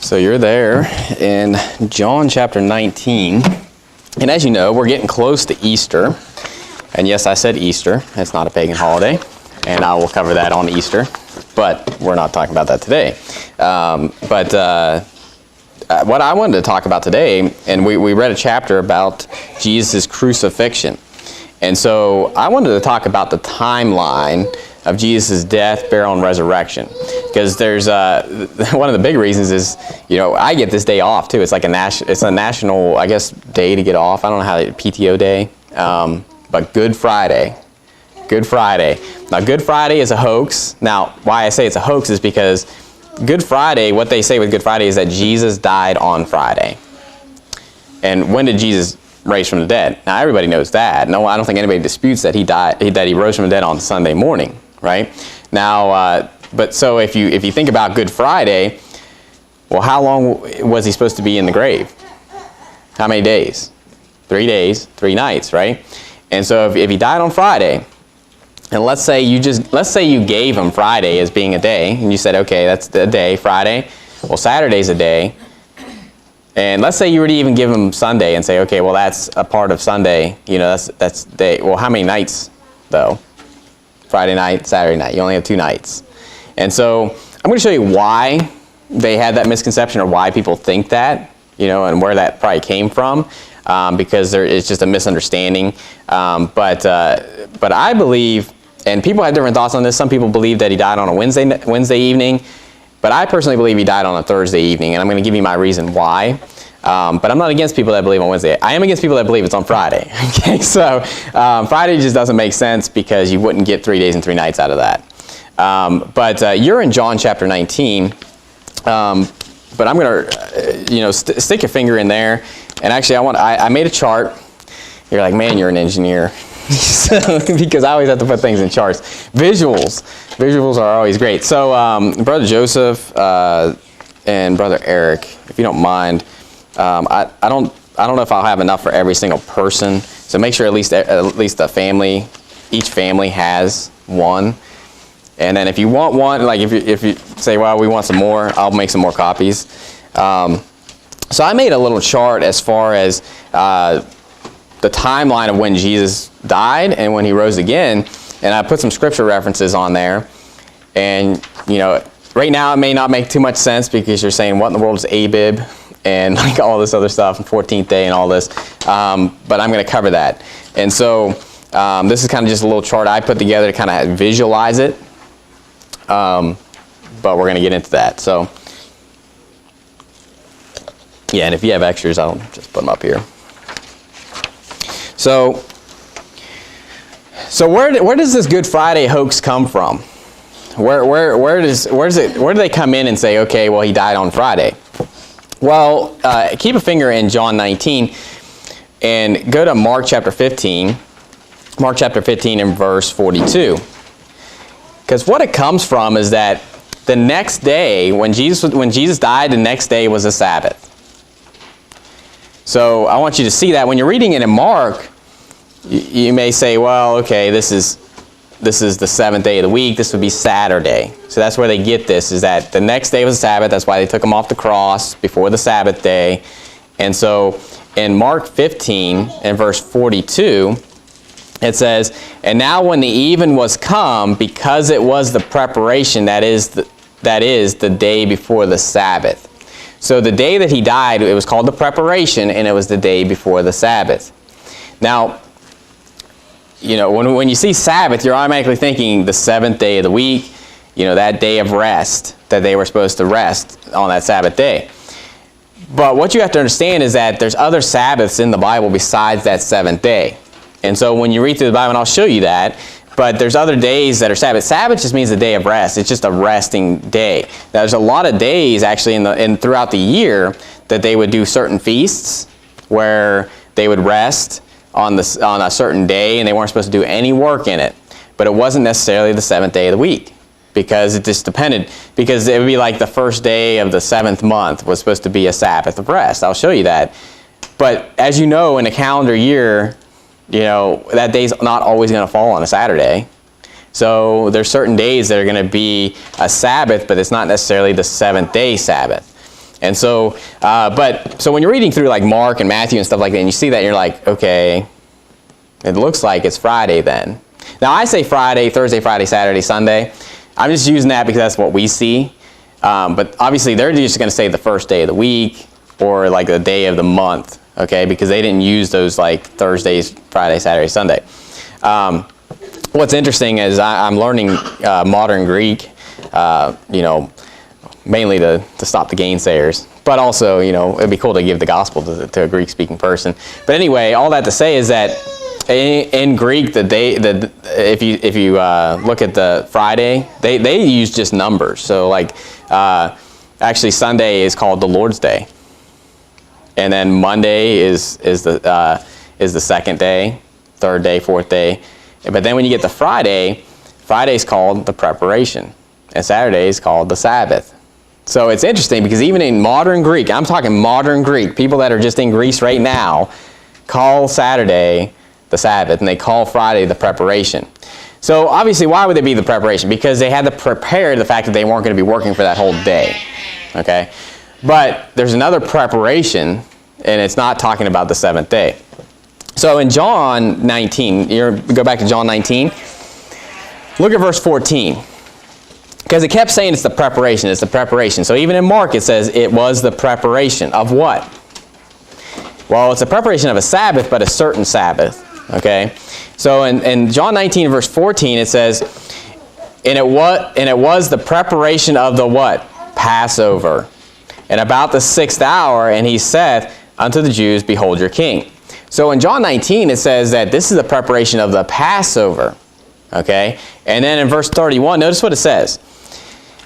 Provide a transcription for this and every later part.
So you're there in John chapter 19. And as you know, we're getting close to Easter. And yes, I said Easter. It's not a pagan holiday. And I will cover that on Easter. But we're not talking about that today. What I wanted to talk about today, and we read a chapter about Jesus' crucifixion. And so I wanted to talk about the timeline of Jesus' death, burial, and resurrection. Because there's one of the big reasons is, I get this day off too. It's like it's a national, I guess, day to get off. I don't know how PTO day, but Good Friday. Now, Good Friday is a hoax. Now, why I say it's a hoax is because Good Friday, what they say with Good Friday is that Jesus died on Friday. And when did Jesus raise from the dead? Now, everybody knows that. No, I don't think anybody disputes that he rose from the dead on Sunday morning, right? Now, but so if you think about Good Friday, well, how long was he supposed to be in the grave? How many days? 3 days, 3 nights, right? And so if he died on Friday, and let's say you gave him Friday as being a day, and you said, okay, that's the day, Friday. Well, Saturday's a day. And let's say you were to even give him Sunday and say, okay, well, that's a part of Sunday. That's day. Well, how many nights, though? Friday night, Saturday night. You only have 2 nights. And so I'm going to show you why they had that misconception, or why people think that, and where that probably came from, because it's just a misunderstanding. But I believe, and people have different thoughts on this. Some people believe that he died on a Wednesday evening, but I personally believe he died on a Thursday evening, and I'm going to give you my reason why. But I'm not against people that believe on Wednesday. I am against people that believe it's on Friday. Okay, so Friday just doesn't make sense because you wouldn't get 3 days and 3 nights out of that. But you're in John chapter 19. But I'm going to, stick your finger in there. And actually, I made a chart. You're like, man, you're an engineer. Because I always have to put things in charts. Visuals are always great. So Brother Joseph and Brother Eric, if you don't mind, I don't know if I'll have enough for every single person. So make sure at least the family, each family has one. And then if you want one, like if you say, well, we want some more, I'll make some more copies. So I made a little chart as far as the timeline of when Jesus died and when he rose again. And I put some scripture references on there. And, right now it may not make too much sense because you're saying, what in the world is Abib? And like all this other stuff, and 14th day and all this. But I'm going to cover that. And so this is kind of just a little chart I put together to kind of visualize it. But we're going to get into that. So, yeah, and if you have extras, I'll just put them up here. So where does this Good Friday hoax come from? Where do they come in and say, okay, well, he died on Friday? Well, keep a finger in John 19 and go to Mark chapter 15. Mark chapter 15 and verse 42. Because what it comes from is that the next day, when Jesus died, the next day was a Sabbath. So I want you to see that. When you're reading it in Mark, you may say, well, okay, this is the 7th day of the week. This would be Saturday. So that's where they get this, is that the next day was Sabbath. That's why they took him off the cross before the Sabbath day. And so in Mark 15 and verse 42, it says, and now when the even was come, because it was the preparation, that is the day before the Sabbath. So the day that he died, it was called the preparation, and it was the day before the Sabbath. Now, when you see Sabbath, you're automatically thinking the 7th day of the week, that day of rest, that they were supposed to rest on that Sabbath day. But what you have to understand is that there's other Sabbaths in the Bible besides that 7th day. And so when you read through the Bible, and I'll show you that, but there's other days that are Sabbath. Sabbath just means a day of rest. It's just a resting day. Now, there's a lot of days actually throughout the year that they would do certain feasts where they would rest on a certain day, and they weren't supposed to do any work in it. But it wasn't necessarily the 7th day of the week, because it just depended. Because it would be like the first day of the 7th month was supposed to be a Sabbath of rest. I'll show you that. But as you know, in a calendar year, that day's not always going to fall on a Saturday. So there's certain days that are going to be a Sabbath, but it's not necessarily the 7th day Sabbath. And so, so when you're reading through like Mark and Matthew and stuff like that, and you see that, you're like, okay, it looks like it's Friday then. Now I say Friday, Thursday, Friday, Saturday, Sunday. I'm just using that because that's what we see. But obviously they're just going to say the first day of the week or like the day of the month, okay? Because they didn't use those like Thursdays, Friday, Saturday, Sunday. What's interesting is I'm learning modern Greek, mainly to stop the gainsayers. But also, it'd be cool to give the gospel to a Greek-speaking person. But anyway, all that to say is that in Greek, if you look at the Friday, they use just numbers. So like, actually Sunday is called the Lord's Day, and then Monday is the second day, third day, fourth day. But then when you get to Friday, Friday's called the preparation, and Saturday is called the Sabbath. So it's interesting because even in modern Greek, I'm talking modern Greek, people that are just in Greece right now call Saturday the Sabbath, and they call Friday the preparation. So obviously, why would they be the preparation? Because they had to prepare the fact that they weren't going to be working for that whole day. Okay? But there's another preparation, and it's not talking about the seventh day. So in John 19, go back to John 19, look at verse 14. Because it kept saying it's the preparation, it's the preparation. So even in Mark it says it was the preparation of what? Well, it's a preparation of a Sabbath, but a certain Sabbath. Okay? So in John 19 verse 14 it says, and it was the preparation of the what? Passover. And about the 6th hour, and he saith unto the Jews, behold your king. So in John 19 it says that this is the preparation of the Passover. Okay? And then in verse 31, notice what it says.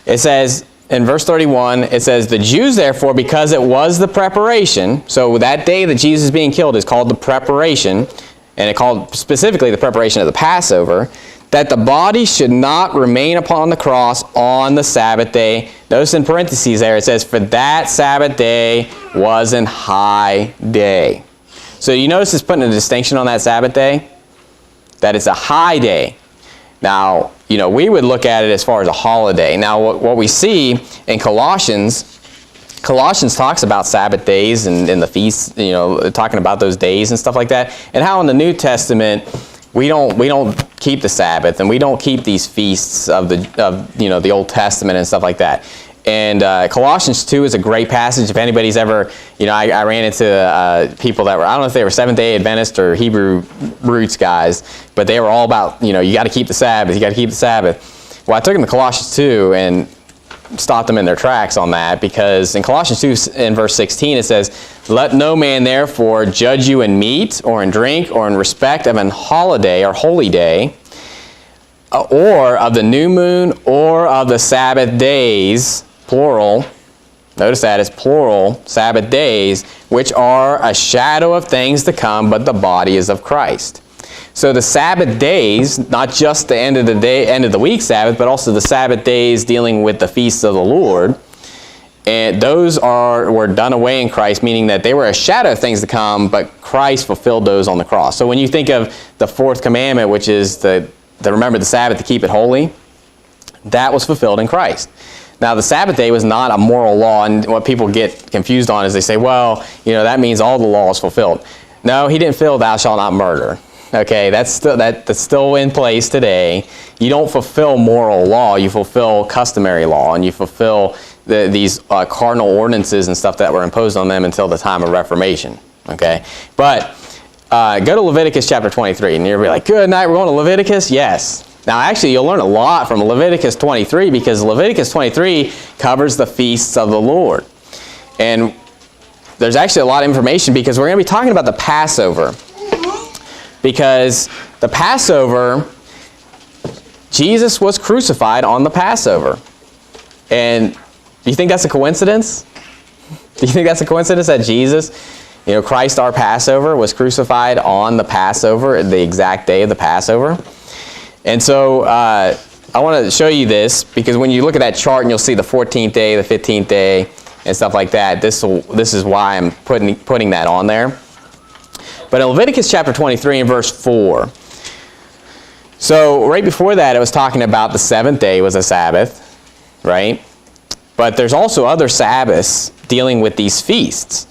It says, in verse 31, it says, the Jews therefore, because it was the preparation, so that day that Jesus is being killed is called the preparation, and it called specifically the preparation of the Passover, that the body should not remain upon the cross on the Sabbath day. Notice in parentheses there, it says, for that Sabbath day was an high day. So you notice it's putting a distinction on that Sabbath day? That it's a high day. Now, we would look at it as far as a holiday. Now, what we see in Colossians talks about Sabbath days and the feasts, talking about those days and stuff like that, and how in the New Testament we don't keep the Sabbath and we don't keep these feasts of the Old Testament and stuff like that. And Colossians 2 is a great passage. If anybody's ever, I ran into people that were, I don't know if they were Seventh-day Adventist or Hebrew roots guys, but they were all about, you got to keep the Sabbath, you got to keep the Sabbath. Well, I took them to Colossians 2 and stopped them in their tracks on that, because in Colossians 2 in verse 16 it says, let no man therefore judge you in meat or in drink or in respect of an holiday or holy day, or of the new moon or of the Sabbath days, plural, notice that it's plural, Sabbath days, which are a shadow of things to come, but the body is of Christ. So the Sabbath days, not just the end of the week Sabbath, but also the Sabbath days dealing with the feasts of the Lord, and those were done away in Christ, meaning that they were a shadow of things to come, but Christ fulfilled those on the cross. So when you think of the fourth commandment, which is to remember the Sabbath to keep it holy, that was fulfilled in Christ. Now, the Sabbath day was not a moral law, and what people get confused on is they say, well, that means all the law is fulfilled. No, he didn't fulfill thou shalt not murder. Okay, that's still in place today. You don't fulfill moral law, you fulfill customary law, and you fulfill these cardinal ordinances and stuff that were imposed on them until the time of Reformation. Okay, but go to Leviticus chapter 23, and you'll be like, good night, we're going to Leviticus? Yes. Now, actually, you'll learn a lot from Leviticus 23, because Leviticus 23 covers the feasts of the Lord. And there's actually a lot of information, because we're going to be talking about the Passover. Because the Passover, Jesus was crucified on the Passover. And do you think that's a coincidence? Do you think that's a coincidence that Jesus, Christ our Passover, was crucified on the Passover, the exact day of the Passover? And so I want to show you this, because when you look at that chart and you'll see the 14th day, the 15th day, and stuff like that, this is why I'm putting that on there. But in Leviticus chapter 23 and verse 4, so right before that it was talking about the seventh day was a Sabbath, right? But there's also other Sabbaths dealing with these feasts.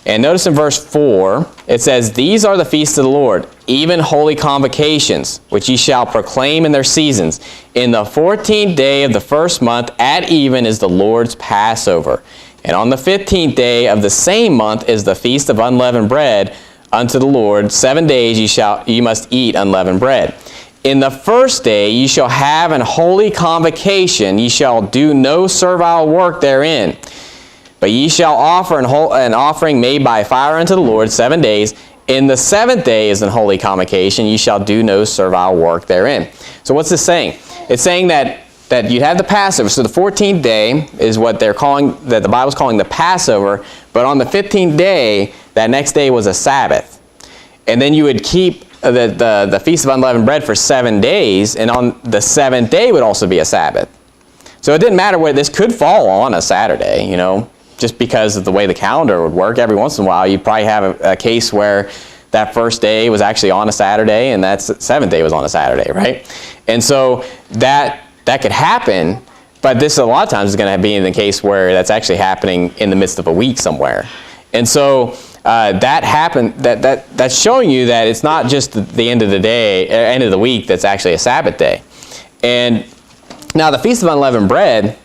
And notice in verse 4, it says, "These are the feasts of the Lord, even holy convocations, which ye shall proclaim in their seasons. In the 14th day of the first month at even is the Lord's Passover. And on the 15th day of the same month is the feast of unleavened bread unto the Lord. 7 days ye must eat unleavened bread. In the first day ye shall have an holy convocation. Ye shall do no servile work therein. But ye shall offer an offering made by fire unto the Lord 7 days. In the 7th day is an holy convocation. Ye shall do no servile work therein." So what's this saying? It's saying that you have the Passover. So the 14th day is what they're calling, that the Bible's calling the Passover. But on the 15th day, that next day was a Sabbath. And then you would keep the Feast of Unleavened Bread for 7 days. And on the 7th day would also be a Sabbath. So it didn't matter whether this could fall on a Saturday, you know. Just because of the way the calendar would work. Every once in a while, you'd probably have a case where that first day was actually on a Saturday, and that 7th day was on a Saturday, right? And so that could happen, but this a lot of times is going to be in the case where that's actually happening in the midst of a week somewhere. And so that happened. That's showing you that it's not just the end of the day, end of the week that's actually a Sabbath day. And now the Feast of Unleavened Bread,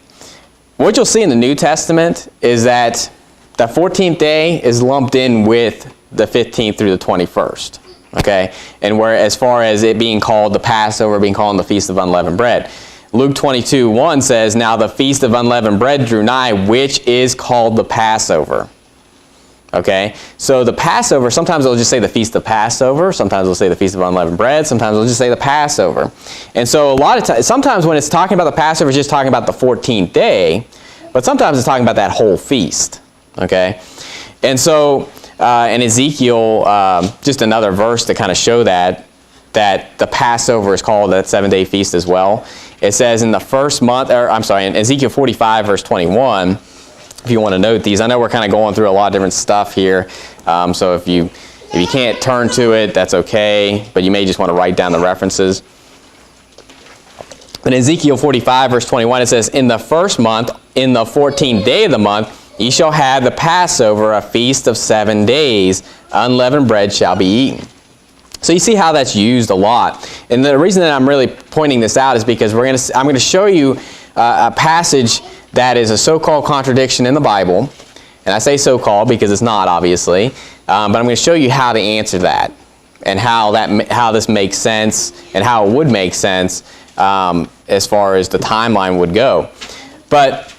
what you'll see in the New Testament is that the 14th day is lumped in with the 15th through the 21st. Okay? And where, as far as it being called the Passover, being called the Feast of Unleavened Bread. Luke 22:1 says, "Now the Feast of Unleavened Bread drew nigh, which is called the Passover." Okay? So the Passover, sometimes they'll just say the Feast of Passover, sometimes they'll say the Feast of Unleavened Bread, sometimes they'll just say the Passover. And so a lot of times, sometimes when it's talking about the Passover, it's just talking about the 14th day, but sometimes it's talking about that whole feast. Okay? And so in Ezekiel, just another verse to kind of show that the Passover is called that 7-day feast as well. It says in the first month, in Ezekiel 45 verse 21, if you want to note these. I know we're kind of going through a lot of different stuff here, so if you can't turn to it, that's okay, but you may just want to write down the references. In Ezekiel 45 verse 21, it says, "In the first month, in the 14th day of the month, ye shall have the Passover, a feast of 7 days. Unleavened bread shall be eaten." So you see how that's used a lot. And the reason that I'm really pointing this out is because I'm going to show you a passage that is a so-called contradiction in the Bible. And I say so-called because it's not, obviously. But I'm going to show you how to answer that and how this makes sense and how it would make sense as far as the timeline would go. But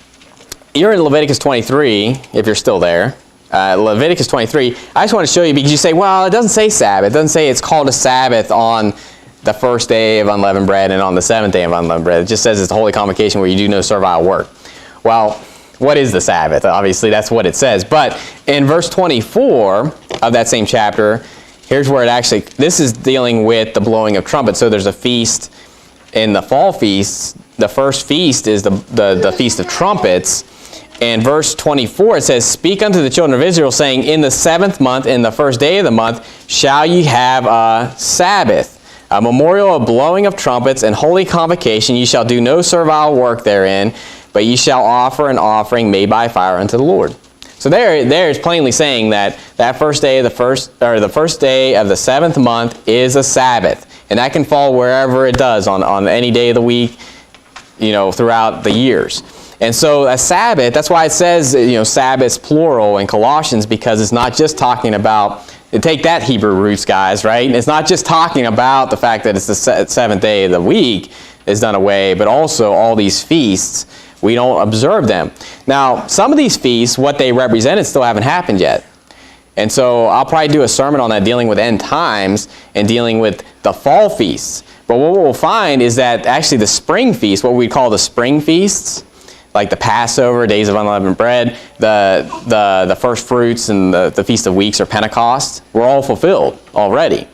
you're in Leviticus 23, if you're still there. Leviticus 23, I just want to show you because you say, well, it doesn't say Sabbath. It doesn't say it's called a Sabbath on the first day of unleavened bread and on the 7th day of unleavened bread. It just says it's a holy convocation where you do no servile work. Well, what is the Sabbath? Obviously, that's what it says. But in verse 24 of that same chapter, here's where this is dealing with the blowing of trumpets. So there's a feast in the fall feasts. The first feast is the Feast of Trumpets. In verse 24, it says, "Speak unto the children of Israel, saying, In the 7th month, in the first day of the month, shall ye have a Sabbath, a memorial of blowing of trumpets and holy convocation. Ye shall do no servile work therein, but ye shall offer an offering made by fire unto the Lord." So there is plainly saying that first day of the first day of the 7th month is a Sabbath, and that can fall wherever it does on any day of the week, throughout the years. And so a Sabbath, that's why it says, Sabbaths plural in Colossians, because it's not just talking about, take that Hebrew roots, guys, right? It's not just talking about the fact that it's the 7th day of the week is done away, but also all these feasts, we don't observe them. Now, some of these feasts, what they represented still haven't happened yet. And so I'll probably do a sermon on that, dealing with end times and dealing with the fall feasts. But what we'll find is that actually the spring feast, what we call the spring feasts, like the Passover, Days of Unleavened Bread, the first fruits, and the Feast of Weeks or Pentecost, were all fulfilled already.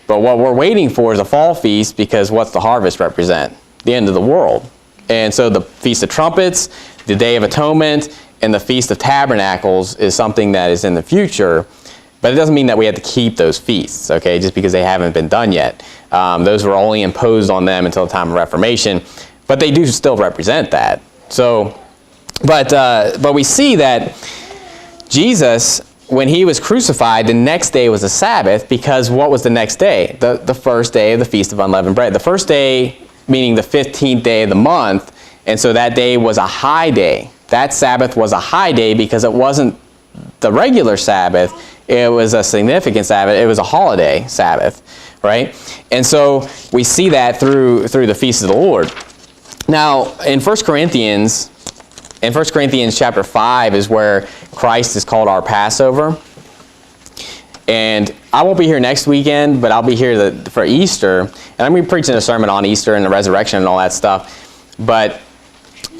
But what we're waiting for is a fall feast, because what's the harvest represent? The end of the world. And so the Feast of Trumpets, the Day of Atonement, and the Feast of Tabernacles is something that is in the future, but it doesn't mean that we have to keep those feasts, okay, just because they haven't been done yet. Those were only imposed on them until the time of Reformation, but they do still represent that. So But we see that Jesus, when he was crucified, the next day was a Sabbath, because what was the next day? The first day of the Feast of Unleavened Bread. The first day, meaning the 15th day of the month, and so that day was a high day. That Sabbath was a high day because it wasn't the regular Sabbath. It was a significant Sabbath. It was a holiday Sabbath, right? And so we see that through the feast of the Lord. Now, in 1 Corinthians chapter 5 is where Christ is called our Passover. And I won't be here next weekend, but I'll be here for Easter. And I'm going to be preaching a sermon on Easter and the resurrection and all that stuff. But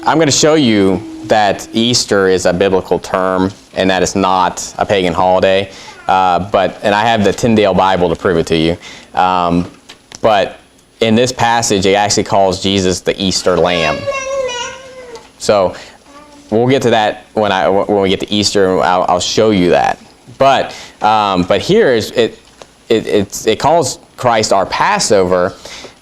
I'm going to show you that Easter is a biblical term and that it's not a pagan holiday. And I have the Tyndale Bible to prove it to you. But in this passage, it actually calls Jesus the Easter Lamb. So we'll get to that when we get to Easter. I'll show you that. But here it calls Christ our Passover.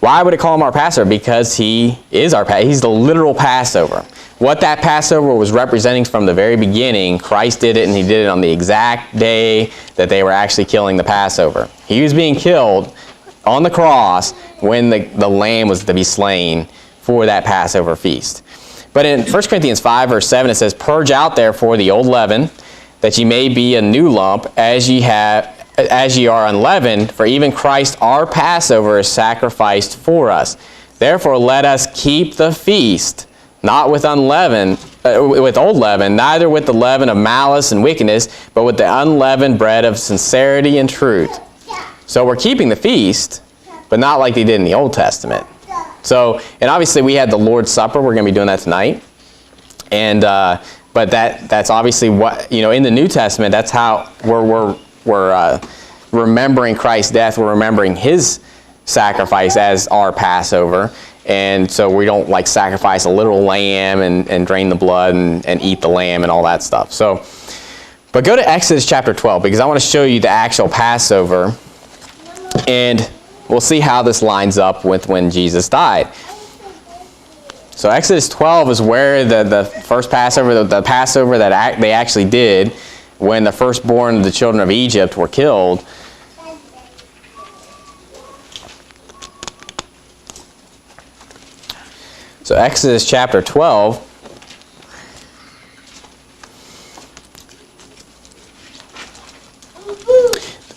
Why would it call him our Passover? Because he's the literal Passover. What that Passover was representing from the very beginning, Christ did it, and he did it on the exact day that they were actually killing the Passover. He was being killed on the cross when the lamb was to be slain for that Passover feast. But in 1 Corinthians 5, verse 7, it says, "Purge out therefore the old leaven, that ye may be a new lump, as ye are unleavened, for even Christ our Passover is sacrificed for us. Therefore let us keep the feast, not with old leaven, neither with the leaven of malice and wickedness, but with the unleavened bread of sincerity and truth." So we're keeping the feast, but not like they did in the Old Testament. So, and obviously we had the Lord's Supper. We're going to be doing that tonight. And but that's obviously what, in the New Testament, that's how we're remembering Christ's death. We're remembering his sacrifice as our Passover. And so we don't sacrifice a literal lamb and drain the blood and eat the lamb and all that stuff. So, but go to Exodus chapter 12, because I want to show you the actual Passover, and we'll see how this lines up with when Jesus died. So Exodus 12 is where the first Passover, the Passover that they actually did when the firstborn of the children of Egypt were killed. So Exodus chapter 12.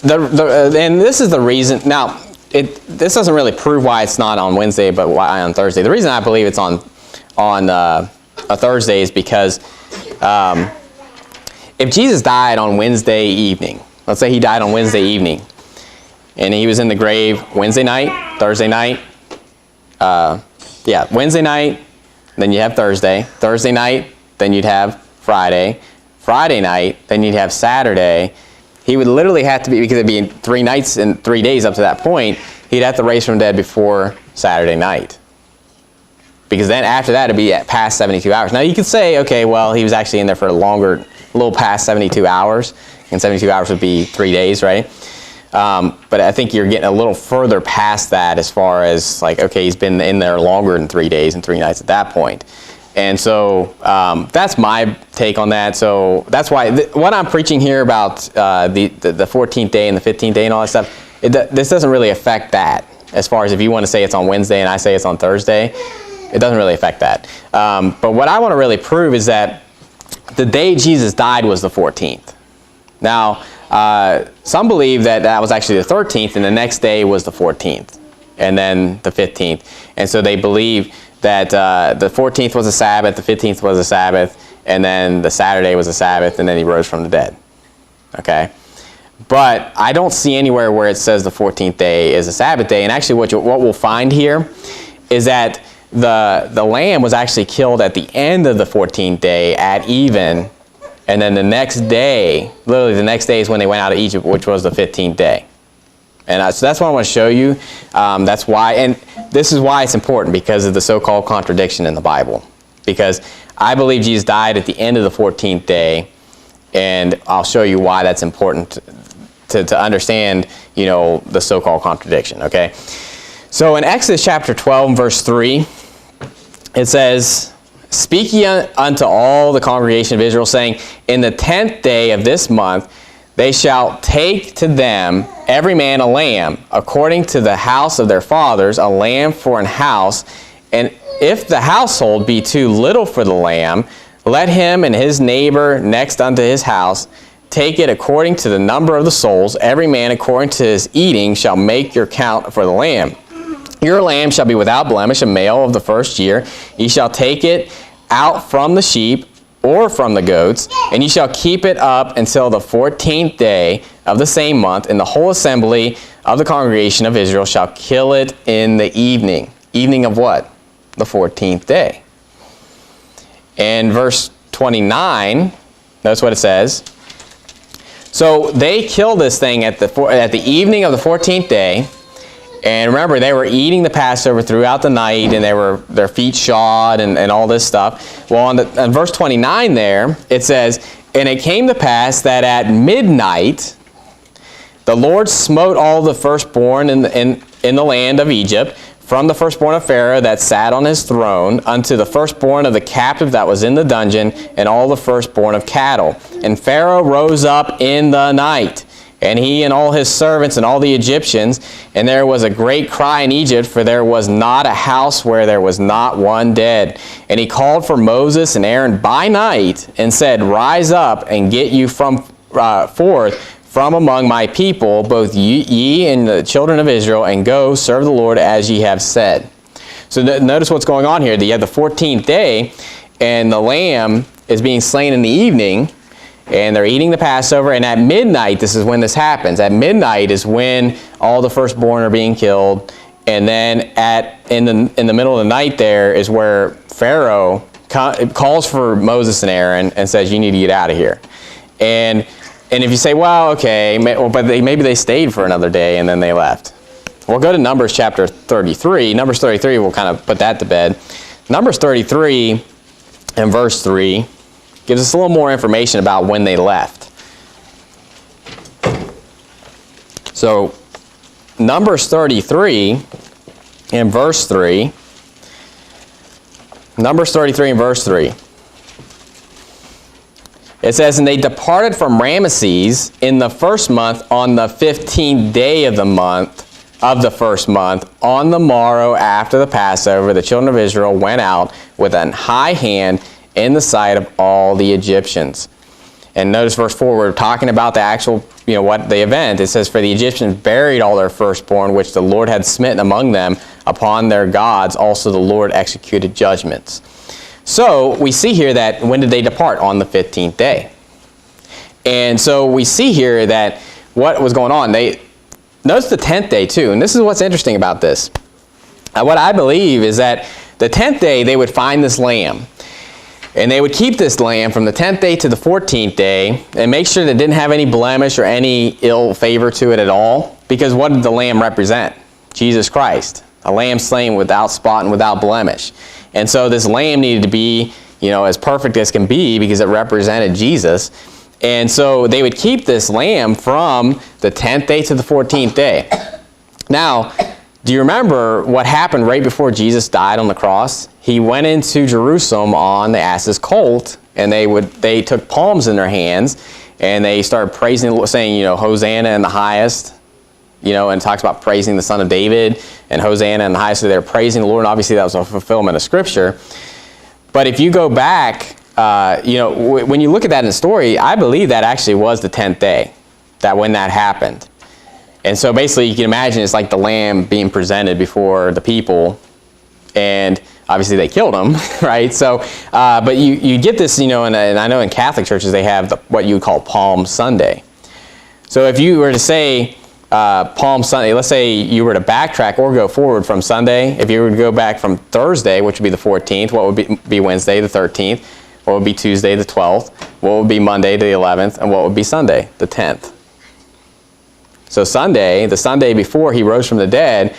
And this is the reason. Now, this doesn't really prove why it's not on Wednesday, but why on Thursday. The reason I believe it's on a Thursday is because if Jesus died on Wednesday evening, let's say he died on Wednesday evening, and he was in the grave Wednesday night, Thursday night, Wednesday night, then you have Thursday. Thursday night, then you'd have Friday. Friday night, then you'd have Saturday. He would literally have to be, because it'd be 3 nights and 3 days up to that point, he'd have to raise from the dead before Saturday night. Because then after that, it'd be past 72 hours. Now you could say, okay, well, he was actually in there for a little past 72 hours, and 72 hours would be 3 days, right? But I think you're getting a little further past that as far as okay, he's been in there longer than 3 days and 3 nights at that point. And so that's my take on that. So that's why what I'm preaching here about the 14th day and the 15th day and all that stuff, this doesn't really affect that. As far as if you want to say it's on Wednesday and I say it's on Thursday, it doesn't really affect that. But what I want to really prove is that the day Jesus died was the 14th. Now, some believe that was actually the 13th, and the next day was the 14th, and then the 15th. And so they believe that the 14th was a Sabbath, the 15th was a Sabbath, and then the Saturday was a Sabbath, and then he rose from the dead. Okay? But I don't see anywhere where it says the 14th day is a Sabbath day. And actually what we'll find here is that the lamb was actually killed at the end of the 14th day at even. And then the next day, literally the next day is when they went out of Egypt, which was the 15th day. And so that's what I want to show you. That's why, and this is why it's important, because of the so-called contradiction in the Bible. Because I believe Jesus died at the end of the 14th day, and I'll show you why that's important to understand, the so-called contradiction, okay? So in Exodus chapter 12, verse 3, it says, Speak ye unto all the congregation of Israel, saying, in the 10th day of this month they shall take to them every man a lamb, according to the house of their fathers, a lamb for an house. And if the household be too little for the lamb, let him and his neighbor next unto his house take it according to the number of the souls. Every man according to his eating shall make your count for the lamb. Your lamb shall be without blemish, a male of the first year. Ye shall take it out from the sheep or from the goats, and ye shall keep it up until the 14th day of the same month, and the whole assembly of the congregation of Israel shall kill it in the evening. Evening of what? The 14th day. And verse 29, notice what it says. So they kill this thing at the evening of the 14th day. And remember, they were eating the Passover throughout the night, and their feet shod and all this stuff. Well, on verse 29 there, it says, and it came to pass that at midnight the Lord smote all the firstborn in the land of Egypt, from the firstborn of Pharaoh that sat on his throne, unto the firstborn of the captive that was in the dungeon, and all the firstborn of cattle. And Pharaoh rose up in the night, and he and all his servants and all the Egyptians, and there was a great cry in Egypt, for there was not a house where there was not one dead. And he called for Moses and Aaron by night, and said, rise up and get you forth from among my people, both ye and the children of Israel, and go serve the Lord as ye have said. So notice what's going on here. You have the 14th day, and the lamb is being slain in the evening, and they're eating the Passover, and at midnight, this is when this happens. At midnight is when all the firstborn are being killed, and then in the middle of the night there is where Pharaoh calls for Moses and Aaron and says, you need to get out of here. And if you say, well, okay, but maybe they stayed for another day and then they left. We'll go to Numbers chapter 33. Numbers 33, we'll kind of put that to bed. Numbers 33 and verse 3 gives us a little more information about when they left. So, Numbers 33 and verse 3. Numbers 33 and verse 3. It says, and they departed from Ramesses in the first month on the 15th day of the first month. On the morrow after the Passover, the children of Israel went out with an high hand in the sight of all the Egyptians. And notice verse 4, we're talking about the actual, what the event. It says, for the Egyptians buried all their firstborn, which the Lord had smitten among them upon their gods. Also the Lord executed judgments. So we see here that when did they depart? On the 15th day. And so we see here that what was going on. Notice the 10th day too. And this is what's interesting about this. What I believe is that the 10th day they would find this lamb. And they would keep this lamb from the 10th day to the 14th day and make sure that it didn't have any blemish or any ill favor to it at all. Because what did the lamb represent? Jesus Christ. A lamb slain without spot and without blemish. And so this lamb needed to be, as perfect as can be because it represented Jesus. And so they would keep this lamb from the 10th day to the 14th day. Now, do you remember what happened right before Jesus died on the cross? He went into Jerusalem on the ass's colt, and they took palms in their hands, and they started praising the Lord, saying, Hosanna in the highest. And talks about praising the Son of David and Hosanna in the highest. So they're praising the Lord, and obviously that was a fulfillment of Scripture. But if you go back, when you look at that in the story, I believe that actually was the 10th day, when that happened. And so basically you can imagine it's like the lamb being presented before the people, and obviously they killed him, right? So, but you get this, and I know in Catholic churches they have what you would call Palm Sunday. So if you were to say, Palm Sunday, let's say you were to backtrack or go forward from Sunday. If you were to go back from Thursday, which would be the 14th, what would be Wednesday, the 13th? What would be Tuesday, the 12th? What would be Monday, the 11th? And what would be Sunday, the 10th? So Sunday, the Sunday before he rose from the dead,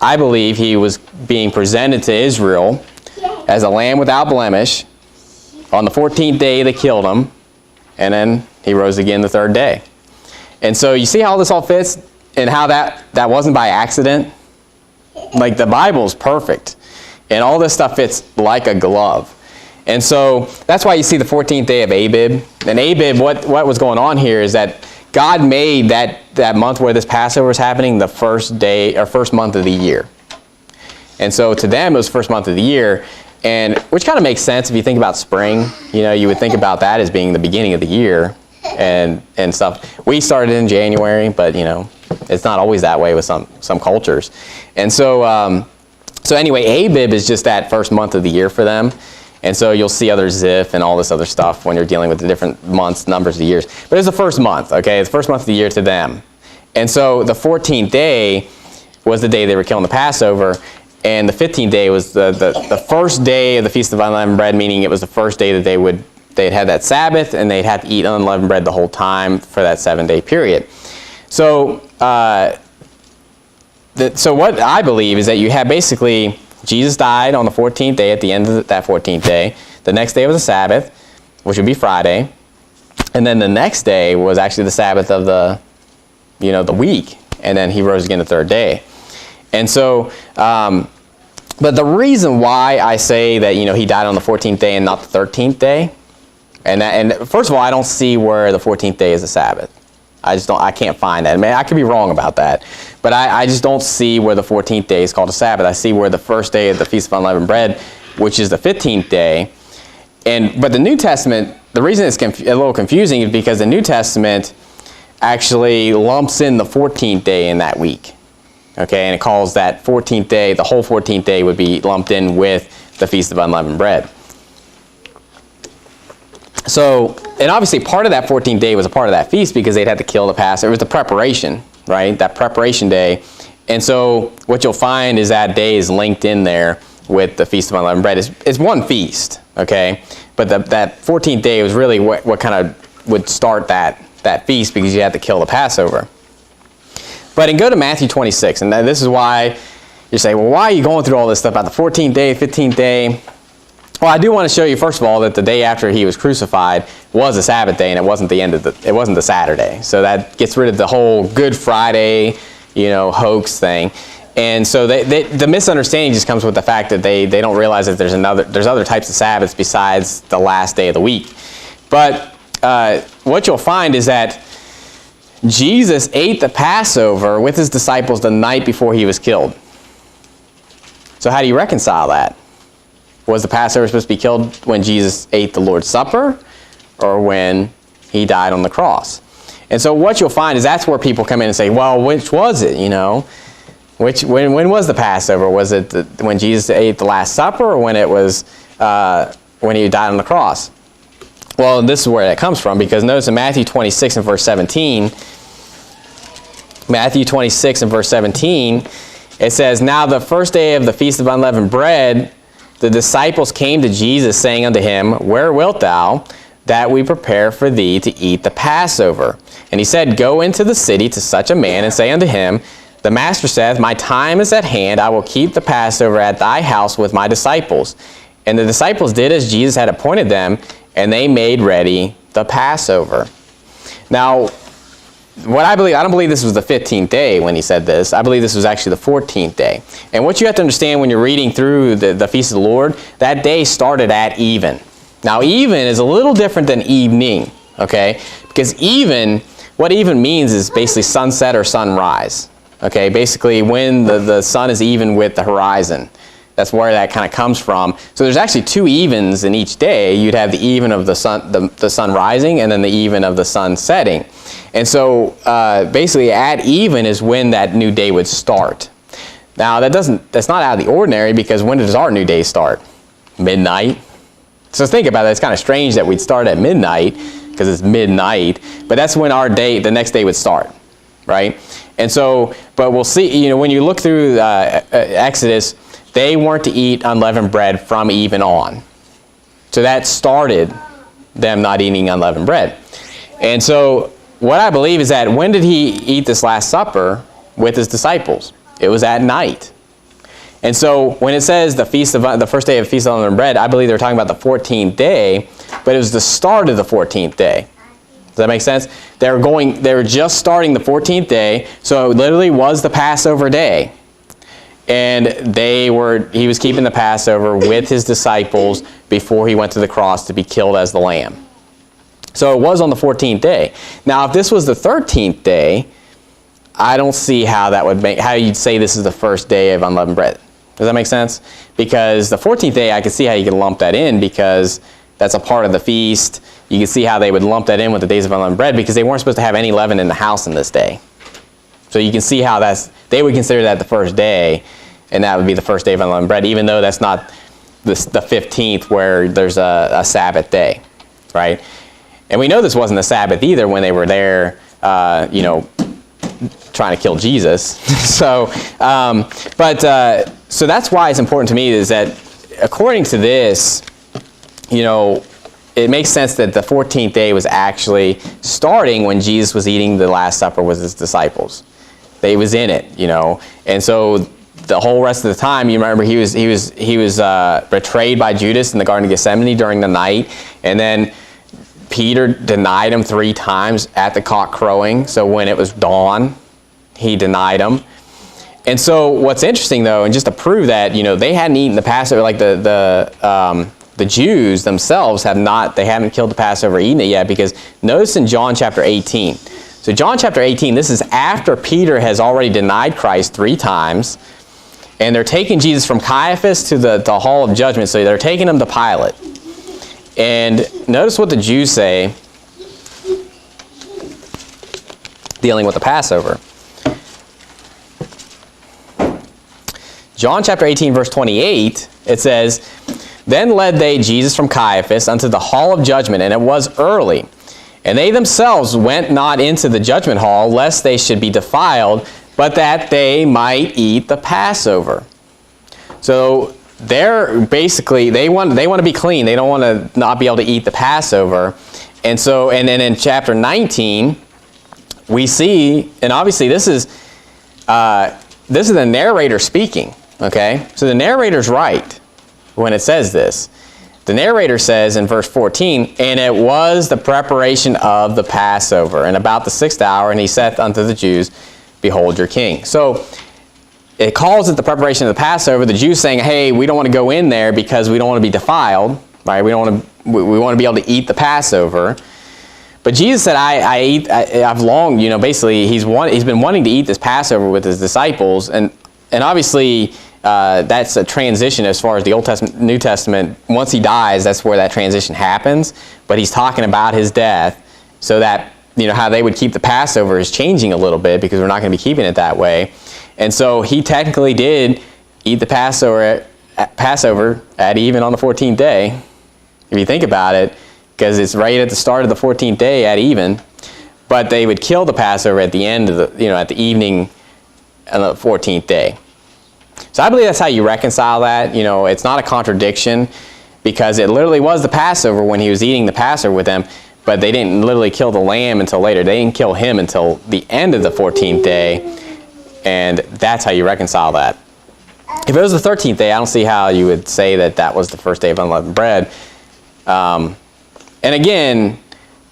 I believe he was being presented to Israel as a lamb without blemish. On the 14th day, they killed him, and then he rose again the third day. And so you see how this all fits and how that wasn't by accident? Like the Bible's perfect. And all this stuff fits like a glove. And so that's why you see the 14th day of Abib. And Abib, what was going on here is that God made that month where this Passover was happening the first day or first month of the year. And so to them, it was the first month of the year, and which kind of makes sense if you think about spring. You would think about that as being the beginning of the year and stuff. We started in January, but it's not always that way with some cultures. And so anyway, Abib is just that first month of the year for them. And so you'll see other Ziph and all this other stuff when you're dealing with the different months, numbers of years. But it's the first month, okay? It's the first month of the year to them. And so the 14th day was the day they were killing the Passover. And the 15th day was the first day of the Feast of Unleavened Bread, meaning it was the first day that they'd had that Sabbath, and they'd have to eat unleavened bread the whole time for that 7-day period. So, so what I believe is that you have basically Jesus died on the 14th day at the end of that 14th day. The next day was a Sabbath, which would be Friday. And then the next day was actually the Sabbath of the week. And then he rose again the third day. And so, but the reason why I say that, he died on the 14th day and not the 13th day, and first of all, I don't see where the 14th day is a Sabbath. I can't find that. I mean, I could be wrong about that. But I just don't see where the 14th day is called a Sabbath. I see where the first day of the Feast of Unleavened Bread, which is the 15th day. But the New Testament, the reason it's a little confusing is because the New Testament actually lumps in the 14th day in that week. Okay, and it calls that 14th day, the whole 14th day would be lumped in with the Feast of Unleavened Bread. So, and obviously part of that 14th day was a part of that feast because they'd had to kill the Passover. It was the preparation, right? That preparation day. And so what you'll find is that day is linked in there with the Feast of Unleavened Bread. It's one feast, okay? But that 14th day was really what kind of would start that feast because you had to kill the Passover. But and go to Matthew 26, and this is why you say, well, why are you going through all this stuff about the 14th day, 15th day? Well, I do want to show you, first of all, that the day after he was crucified was a Sabbath day, and it wasn't it wasn't the Saturday. So that gets rid of the whole Good Friday, hoax thing. And so the misunderstanding just comes with the fact that they don't realize that there's other types of Sabbaths besides the last day of the week. But what you'll find is that Jesus ate the Passover with his disciples the night before he was killed. So how do you reconcile that? Was the Passover supposed to be killed when Jesus ate the Lord's Supper or when he died on the cross? And so what you'll find is that's where people come in and say, well, which was it, When was the Passover? Was it when Jesus ate the Last Supper or when it was when he died on the cross? Well, this is where that comes from, because notice in Matthew 26 and verse 17, it says, now the first day of the Feast of Unleavened Bread, the disciples came to Jesus, saying unto him, where wilt thou that we prepare for thee to eat the Passover? And he said, go into the city to such a man, and say unto him, the master saith, my time is at hand, I will keep the Passover at thy house with my disciples. And the disciples did as Jesus had appointed them, and they made ready the Passover. Now, I don't believe this was the 15th day when he said this. I believe this was actually the 14th day. And what you have to understand when you're reading through the Feast of the Lord, that day started at even. Now, even is a little different than evening, okay? Because what even means is basically sunset or sunrise, okay? Basically, when the sun is even with the horizon. That's where that kind of comes from. So there's actually two evens in each day. You'd have the even of the sun rising, and then the even of the sun setting. And so basically at even is when that new day would start. Now that's not out of the ordinary, because when does our new day start? Midnight. So think about it. It's kind of strange that we'd start at midnight because it's midnight, but that's when the next day would start, right? And so, but we'll see, when you look through Exodus, they weren't to eat unleavened bread from even on. So that started them not eating unleavened bread. And so what I believe is that when did he eat this Last Supper with his disciples? It was at night. And so when it says the first day of the Feast of Unleavened Bread, I believe they're talking about the 14th day, but it was the start of the 14th day. Does that make sense? They were just starting the 14th day, so it literally was the Passover day. and he was keeping the Passover with his disciples before he went to the cross to be killed as the lamb. So it was on the 14th day. Now, if this was the 13th day, I don't see how you'd say this is the first day of unleavened bread. Does that make sense? Because the 14th day, I can see how you could lump that in, because that's a part of the feast. You can see how they would lump that in with the days of unleavened bread, because they weren't supposed to have any leaven in the house in this day. So you can see how they would consider that the first day, and that would be the first day of unleavened bread, even though that's not the 15th where there's a Sabbath day, right? And we know this wasn't a Sabbath either when they were there, trying to kill Jesus. So that's why it's important to me, is that according to this, it makes sense that the 14th day was actually starting when Jesus was eating the Last Supper with his disciples. They was in it, and so the whole rest of the time, you remember he was betrayed by Judas in the Garden of Gethsemane during the night, and then Peter denied him 3 times at the cock crowing. So when it was dawn, he denied him. And so what's interesting, though, and just to prove that, they hadn't eaten the Passover, like the Jews themselves haven't killed the Passover, eaten it yet, because notice in John chapter 18. So John chapter 18, this is after Peter has already denied Christ 3 times, and they're taking Jesus from Caiaphas to the hall of judgment. So they're taking him to Pilate. And notice what the Jews say dealing with the Passover. John chapter 18, verse 28, it says, "Then led they Jesus from Caiaphas unto the hall of judgment, and it was early. And they themselves went not into the judgment hall, lest they should be defiled, but that they might eat the Passover." So they're basically, they want to be clean. They don't want to not be able to eat the Passover. And then in chapter 19, we see, and obviously this is the narrator speaking. Okay, so the narrator's right when it says this. The narrator says in verse 14, "And it was the preparation of the Passover, and about the 6th hour, and he saith unto the Jews, Behold your king." So it calls it the preparation of the Passover. The Jews saying, "Hey, we don't want to go in there because we don't want to be defiled, right? We want to be able to eat the Passover." But Jesus said, "I've longed." Basically, he's been wanting to eat this Passover with his disciples, and obviously that's a transition as far as the Old Testament, New Testament. Once he dies, that's where that transition happens. But he's talking about his death, so that how they would keep the Passover is changing a little bit, because we're not going to be keeping it that way. And so he technically did eat the Passover at even on the 14th day, if you think about it, because it's right at the start of the 14th day at even. But they would kill the Passover at the end of at the evening on the 14th day. So I believe that's how you reconcile that. It's not a contradiction, because it literally was the Passover when he was eating the Passover with them, but they didn't literally kill the lamb until later. They didn't kill him until the end of the 14th day, and that's how you reconcile that. If it was the 13th day, I don't see how you would say that was the first day of unleavened bread. And again,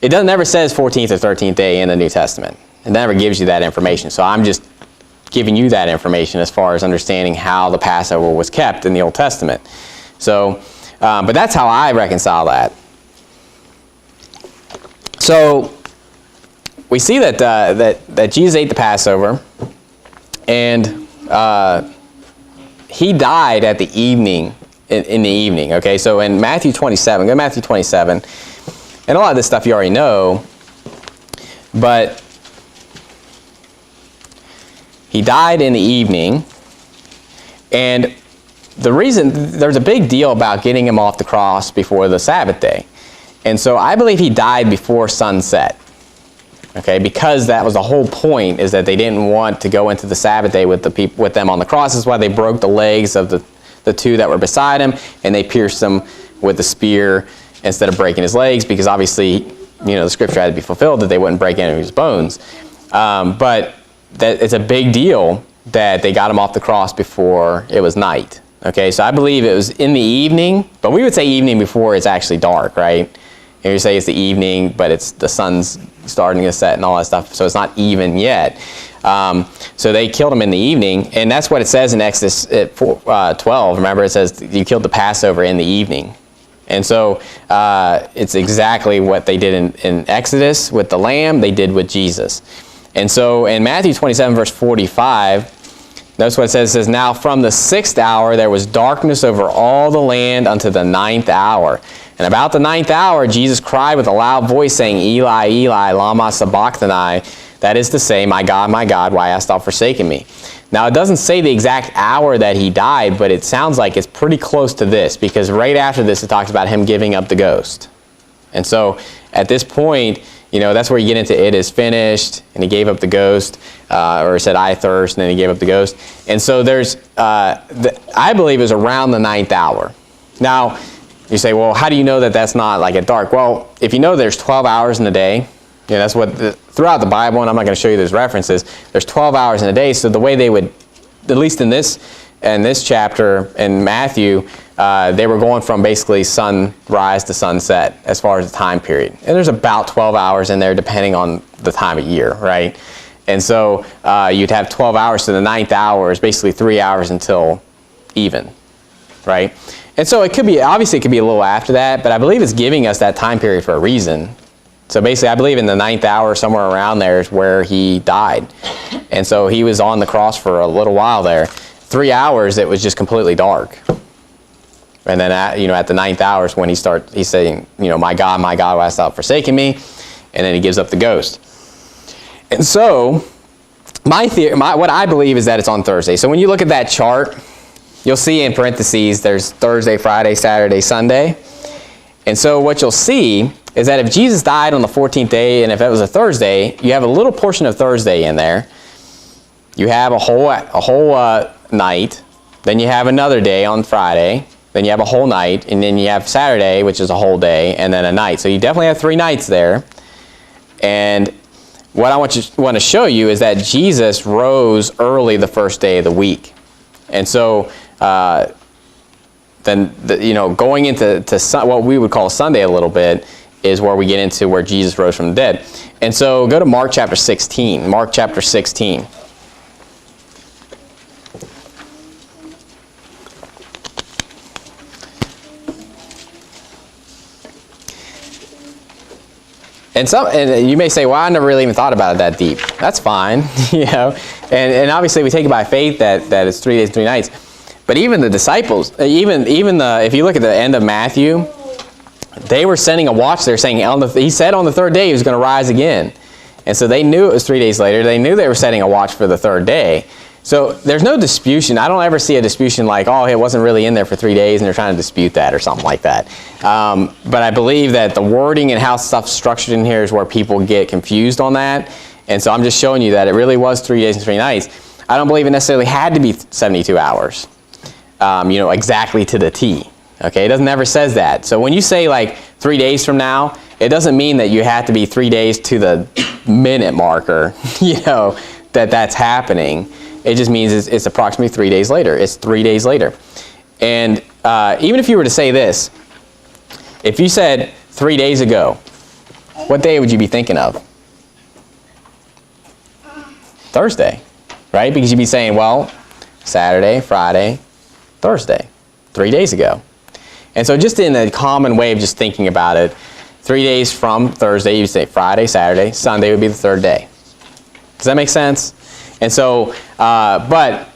it never says 14th or 13th day in the New Testament. It never gives you that information. So I'm just giving you that information as far as understanding how the Passover was kept in the Old Testament. So, but that's how I reconcile that. So we see that Jesus ate the Passover, and he died at the evening, in the evening. Okay, so in Matthew 27, go to Matthew 27, and a lot of this stuff you already know, but he died in the evening, and the reason, there's a big deal about getting him off the cross before the Sabbath day. And so I believe he died before sunset. Okay, because that was the whole point, is that they didn't want to go into the Sabbath day with them on the cross. That's why they broke the legs of the 2 that were beside him, and they pierced him with the spear instead of breaking his legs, because obviously, the scripture had to be fulfilled that they wouldn't break any of his bones. But that it's a big deal that they got him off the cross before it was night. Okay, so I believe it was in the evening, but we would say evening before it's actually dark, right? And you say it's the evening, but it's the sun's starting to set and all that stuff, so it's not even yet. So they killed him in the evening, and that's what it says in Exodus 12. Remember, it says you killed the Passover in the evening. And so it's exactly what they did in Exodus with the lamb, they did with Jesus. And so in Matthew 27, verse 45, notice what it says. It says, now from the 6th hour there was darkness over all the land unto the 9th hour. And about the 9th hour Jesus cried with a loud voice, saying, Eli, Eli, lama sabachthani. That is to say, my God, why hast thou forsaken me? Now it doesn't say the exact hour that he died, but it sounds like it's pretty close to this, because right after this it talks about him giving up the ghost. And so at this point, that's where you get into it is finished, and he gave up the ghost, or said, I thirst, and then he gave up the ghost. And so there's, I believe it was around the 9th hour. Now, you say, well, how do you know that that's not like at dark? Well, if you know there's 12 hours in a day, that's what, throughout the Bible, and I'm not going to show you those references, there's 12 hours in a day, so the way they would, at least in this chapter in Matthew, they were going from basically sunrise to sunset as far as the time period. And there's about 12 hours in there depending on the time of year, right? And so you'd have 12 hours to the 9th hour is basically 3 hours until even, right? And so it could be, obviously it could be a little after that, but I believe it's giving us that time period for a reason. So basically I believe in the 9th hour, somewhere around there is where he died. And so he was on the cross for a little while there. 3 hours it was just completely dark. And then at the 9th hour is when he's saying, my God, why hast thou forsaken me? And then he gives up the ghost. And so what I believe is that it's on Thursday. So when you look at that chart, you'll see in parentheses there's Thursday, Friday, Saturday, Sunday. And so what you'll see is that if Jesus died on the 14th day, and if it was a Thursday, you have a little portion of Thursday in there. You have a whole night. Then you have another day on Friday. Then you have a whole night. And then you have Saturday, which is a whole day, and then a night. So you definitely have 3 nights there. And what I want to show you is that Jesus rose early the first day of the week. And so then going into what we would call Sunday a little bit is where we get into where Jesus rose from the dead. And so go to Mark chapter 16. Mark chapter 16. And you may say, well, I never really even thought about it that deep. That's fine, And obviously we take it by faith that it's 3 days, 3 nights. But even the disciples, if you look at the end of Matthew, they were sending a watch there saying, he said on the 3rd day he was going to rise again. And so they knew it was 3 days later. They knew they were setting a watch for the 3rd day. So there's no disputation. I don't ever see a disputation like, oh, it wasn't really in there for 3 days and they're trying to dispute that or something like that. But I believe that the wording and how stuff's structured in here is where people get confused on that. And so I'm just showing you that it really was 3 days and 3 nights. I don't believe it necessarily had to be 72 hours, exactly to the T. Okay, it doesn't ever says that. So when you say like 3 days from now, it doesn't mean that you have to be 3 days to the minute marker, that's happening. It just means it's approximately 3 days later. It's 3 days later. And even if you were to say this, if you said 3 days ago, what day would you be thinking of? Thursday, right? Because you'd be saying, well, Saturday, Friday, Thursday, 3 days ago. And so just in a common way of just thinking about it, 3 days from Thursday, you'd say Friday, Saturday, Sunday would be the 3rd day. Does that make sense? And so, but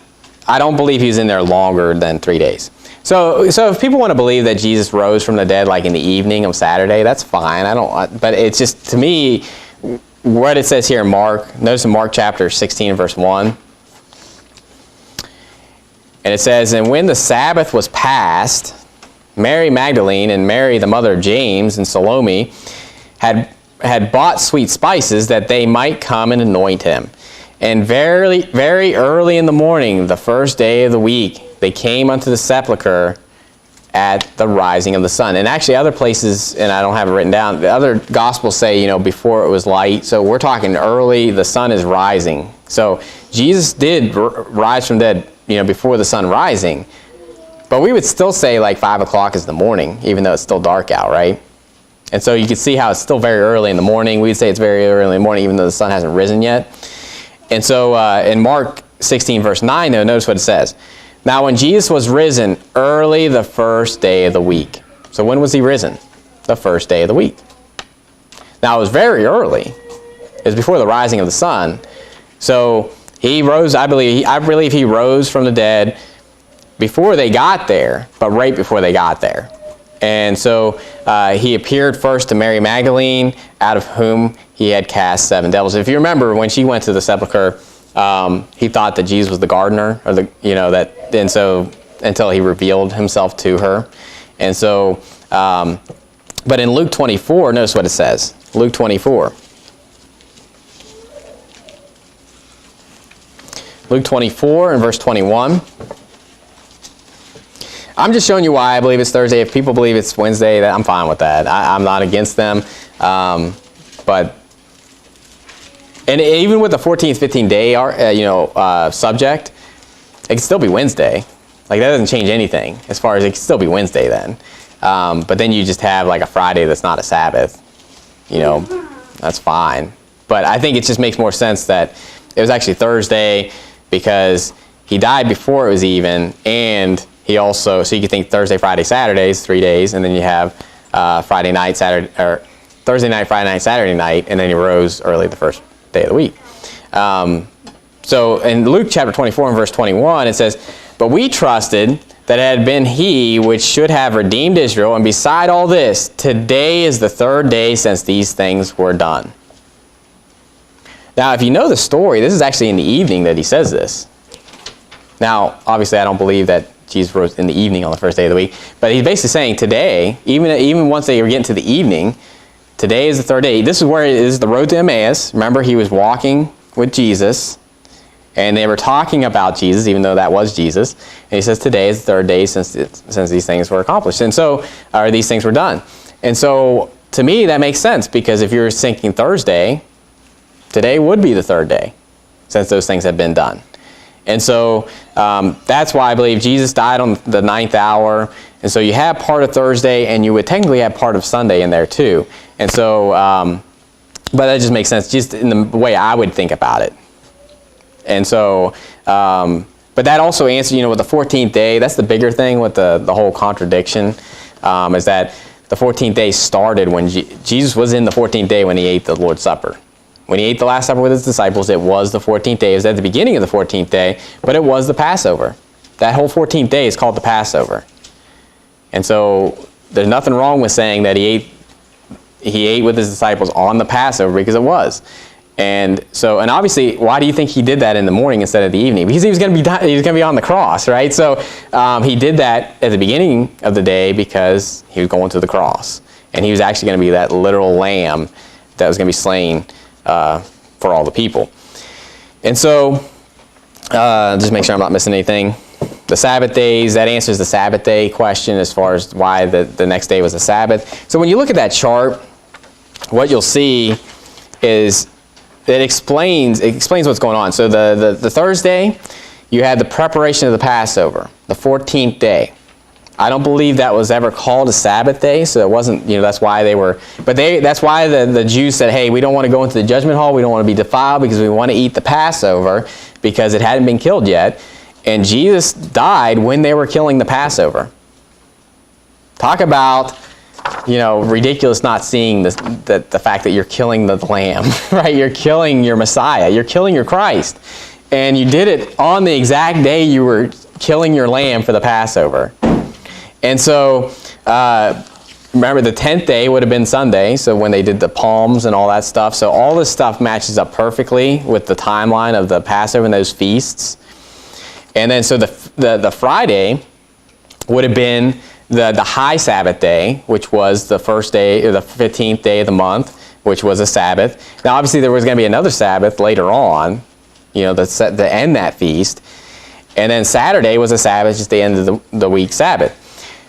I don't believe he was in there longer than 3 days. So if people want to believe that Jesus rose from the dead like in the evening of Saturday, that's fine. But it's just, to me, what it says here in Mark, notice in Mark chapter 16 verse 1. And it says, and when the Sabbath was past, Mary Magdalene and Mary, the mother of James, and Salome had bought sweet spices that they might come and anoint him. And very, very early in the morning, the first day of the week, they came unto the sepulchre at the rising of the sun. And actually other places, and I don't have it written down, the other Gospels say, before it was light. So we're talking early, the sun is rising. So Jesus did rise from the dead, before the sun rising. But we would still say like 5 o'clock is the morning, even though it's still dark out, right? And so you can see how it's still very early in the morning. We'd say it's very early in the morning, even though the sun hasn't risen yet. And so in Mark 16, verse 9, though, notice what it says. Now when Jesus was risen early the first day of the week. So when was he risen? The first day of the week. Now it was very early. It was before the rising of the sun. So he rose, I believe he rose from the dead before they got there, but right before they got there. And so he appeared first to Mary Magdalene, out of whom he had cast 7 devils. If you remember, when she went to the sepulcher, he thought that Jesus was the gardener, or and so until he revealed himself to her. And so, but in Luke 24, notice what it says. Luke 24. Luke 24 and verse 21. I'm just showing you why I believe it's Thursday. If people believe it's Wednesday, I'm fine with that. I'm not against them. But even with the 14th, 15th day, subject, it can still be Wednesday. Like, that doesn't change anything as far as it can still be Wednesday then. But then you just have like a Friday that's not a Sabbath. That's fine. But I think it just makes more sense that it was actually Thursday because he died before it was even, and he also, so you could think Thursday, Friday, Saturday is 3 days, and then you have Friday night, Saturday, or Thursday night, Friday night, Saturday night, and then he rose early the first day of the week. So in Luke chapter 24 and verse 21, it says, "But we trusted that it had been he which should have redeemed Israel, and beside all this, today is the 3rd day since these things were done." Now, if you know the story, this is actually in the evening that he says this. Now, obviously, I don't believe that Jesus rose in the evening on the first day of the week, but he's basically saying today, even once they were getting to the evening, today is the 3rd day. This is the road to Emmaus. Remember, he was walking with Jesus, and they were talking about Jesus, even though that was Jesus. And he says today is the 3rd day since these things were accomplished, or these things were done. And so, to me, that makes sense, because if you're thinking Thursday, today would be the 3rd day since those things have been done. And so that's why I believe Jesus died on the 9th hour. And so you have part of Thursday, and you would technically have part of Sunday in there too. And so, but that just makes sense just in the way I would think about it. And so, but that also answers, with the 14th day, that's the bigger thing with the whole contradiction, is that the 14th day started when Jesus was in the 14th day when he ate the Lord's Supper. When he ate the Last Supper with his disciples, it was the 14th day. It was at the beginning of the 14th day, but it was the Passover. That whole 14th day is called the Passover. And so there's nothing wrong with saying that he ate with his disciples on the Passover, because it was. And obviously, why do you think he did that in the morning instead of the evening? Because he was going to be on the cross, right? So he did that at the beginning of the day because he was going to the cross. And he was actually going to be that literal lamb that was going to be slain for all the people. And so, just make sure I'm not missing anything. The Sabbath days, that answers the Sabbath day question as far as why the next day was a Sabbath. So when you look at that chart, what you'll see is it explains what's going on. So the Thursday, you had the preparation of the Passover, the 14th day. I don't believe that was ever called a Sabbath day, so it wasn't, that's why that's why the Jews said, hey, we don't want to go into the judgment hall, we don't want to be defiled because we want to eat the Passover, because it hadn't been killed yet. And Jesus died when they were killing the Passover. Talk about, ridiculous not seeing the fact that you're killing the lamb, right? You're killing your Messiah, you're killing your Christ. And you did it on the exact day you were killing your lamb for the Passover. And so, remember, the 10th day would have been Sunday, so when they did the palms and all that stuff. So all this stuff matches up perfectly with the timeline of the Passover and those feasts. And then, so the Friday would have been the high Sabbath day, which was the first day, or the 15th day of the month, which was a Sabbath. Now, obviously, there was going to be another Sabbath later on, to end that feast. And then Saturday was a Sabbath, just the end of the week Sabbath.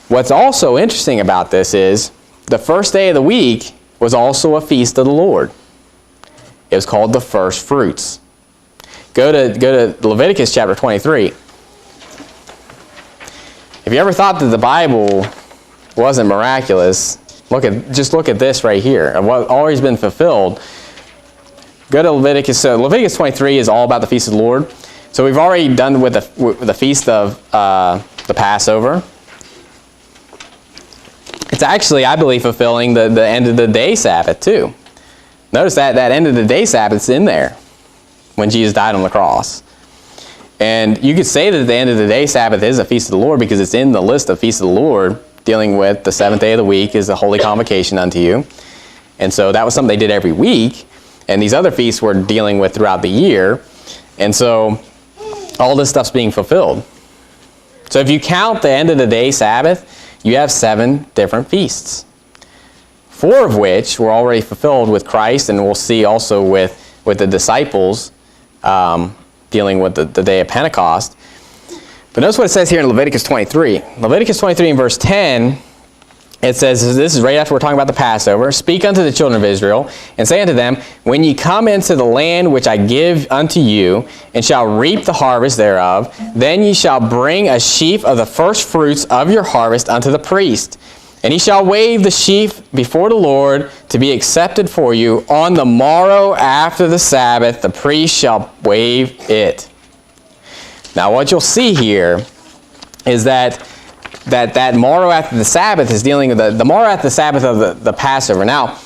What's also interesting about this is the first day of the week was also a feast of the Lord. It was called the first fruits. Go to Leviticus chapter 23. If you ever thought that the Bible wasn't miraculous, just look at this right here, and what always been fulfilled. go to Leviticus. So Leviticus 23 is all about the feast of the Lord. So we've already done with the feast of the Passover. It's actually, I believe, fulfilling the end of the day Sabbath too. Notice that end of the day Sabbath's in there when Jesus died on the cross. And you could say that the end of the day Sabbath is a feast of the Lord because it's in the list of feasts of the Lord, dealing with the seventh day of the week is a holy convocation unto you. And so that was something they did every week. And these other feasts were dealing with throughout the year. And so all this stuff's being fulfilled. So if you count the end of the day Sabbath, you have 7 different feasts. 4 of which were already fulfilled with Christ, and we'll see also with the disciples dealing with the day of Pentecost. But notice what it says here in Leviticus 23. Leviticus 23 in verse 10, it says, this is right after we're talking about the Passover. Speak unto the children of Israel, and say unto them, when ye come into the land which I give unto you, and shall reap the harvest thereof, then ye shall bring a sheaf of the first fruits of your harvest unto the priest. And he shall wave the sheaf before the Lord to be accepted for you. On the morrow after the Sabbath, the priest shall wave it. Now what you'll see here is that morrow after the Sabbath is dealing with the morrow after the Sabbath of the Passover. Now,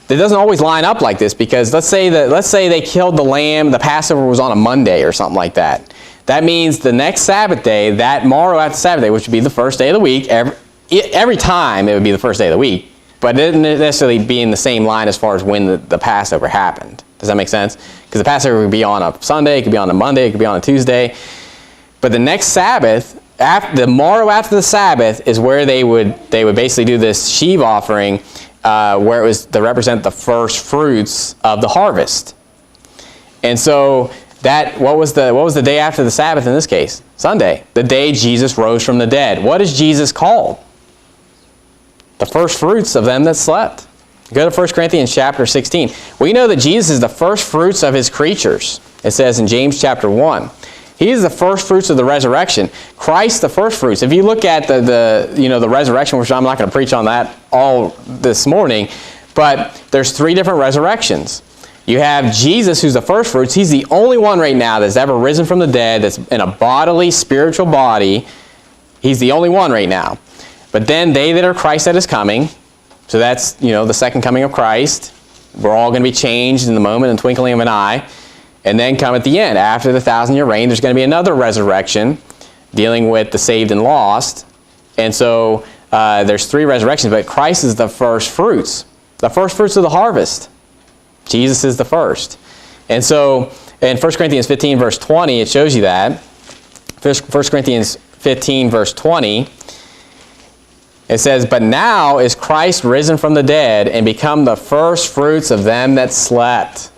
it doesn't always line up like this because let's say they killed the lamb, the Passover was on a Monday or something like that. That means the next Sabbath day, that morrow after Sabbath day, which would be the first day of the week, every time it would be the first day of the week, but it didn't necessarily be in the same line as far as when the Passover happened. Does that make sense? Because the Passover could be on a Sunday, it could be on a Monday, it could be on a Tuesday. But the next Sabbath, the morrow after the Sabbath, is where they would basically do this sheave offering, where it was to represent the first fruits of the harvest. And so what was the day after the Sabbath in this case? Sunday, the day Jesus rose from the dead. What is Jesus called? The first fruits of them that slept. Go to 1 Corinthians chapter 16. We know that Jesus is the first fruits of his creatures. It says in James chapter 1. He is the first fruits of the resurrection. Christ, the first fruits. If you look at the resurrection, which I'm not going to preach on that all this morning, but there's 3 different resurrections. You have Jesus, who's the first fruits. He's the only one right now that's ever risen from the dead, that's in a bodily, spiritual body. He's the only one right now. But then they that are Christ that is coming, so that's, the second coming of Christ. We're all going to be changed in the moment and twinkling of an eye. And then come at the end, after the 1,000-year reign, there's going to be another resurrection dealing with the saved and lost. And so there's 3 resurrections, but Christ is the first fruits of the harvest. Jesus is the first. And so in 1 Corinthians 15, verse 20, it shows you that. 1 Corinthians 15, verse 20, it says, but now is Christ risen from the dead and become the first fruits of them that slept.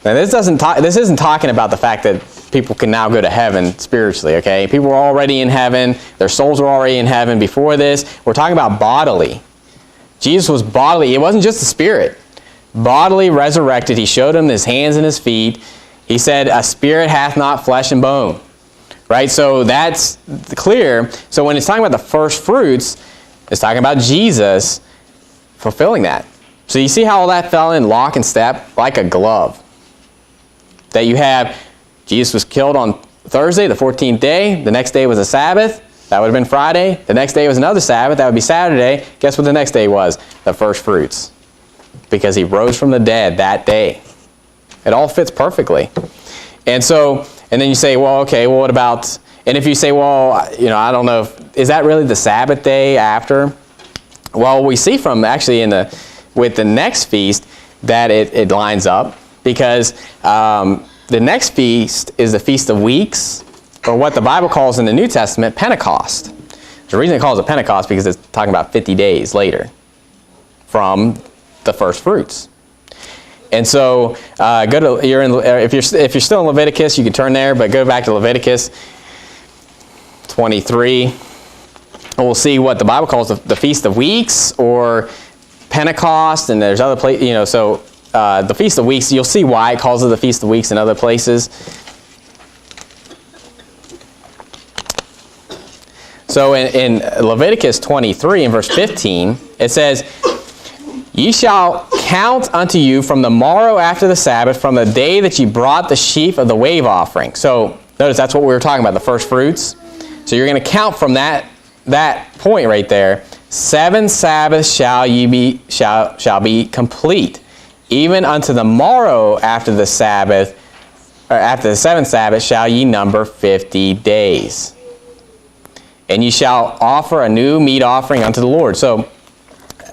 Now this isn't talking about the fact that people can now go to heaven spiritually, okay? People were already in heaven. Their souls were already in heaven before this. We're talking about bodily. Jesus was bodily. It wasn't just the spirit. Bodily resurrected. He showed them his hands and his feet. He said, a spirit hath not flesh and bone. Right? So that's clear. So when it's talking about the first fruits, it's talking about Jesus fulfilling that. So you see how all that fell in lock and step like a glove. That you have, Jesus was killed on Thursday, the 14th day. The next day was a Sabbath. That would have been Friday. The next day was another Sabbath. That would be Saturday. Guess what the next day was? The first fruits. Because he rose from the dead that day. It all fits perfectly. And then you say, well, okay, well, what about, and if you say, well, I don't know, is that really the Sabbath day after? Well, we see from actually with the next feast that it lines up. Because the next feast is the Feast of Weeks, or what the Bible calls in the New Testament, Pentecost. The reason it calls it Pentecost because it's talking about 50 days later from the first fruits. And so if you're still in Leviticus, you can turn there, but go back to Leviticus 23. And we'll see what the Bible calls the Feast of Weeks or Pentecost, and there's other places, the Feast of Weeks, you'll see why it calls it the Feast of Weeks in other places. So in Leviticus 23 and verse 15, it says, Ye shall count unto you from the morrow after the Sabbath, from the day that ye brought the sheaf of the wave offering. So notice that's what we were talking about, the first fruits. So you're going to count from that point right there. 7 Sabbaths shall be complete, even unto the morrow after the Sabbath, or after the 7th Sabbath shall ye number 50 days. And ye shall offer a new meat offering unto the Lord. So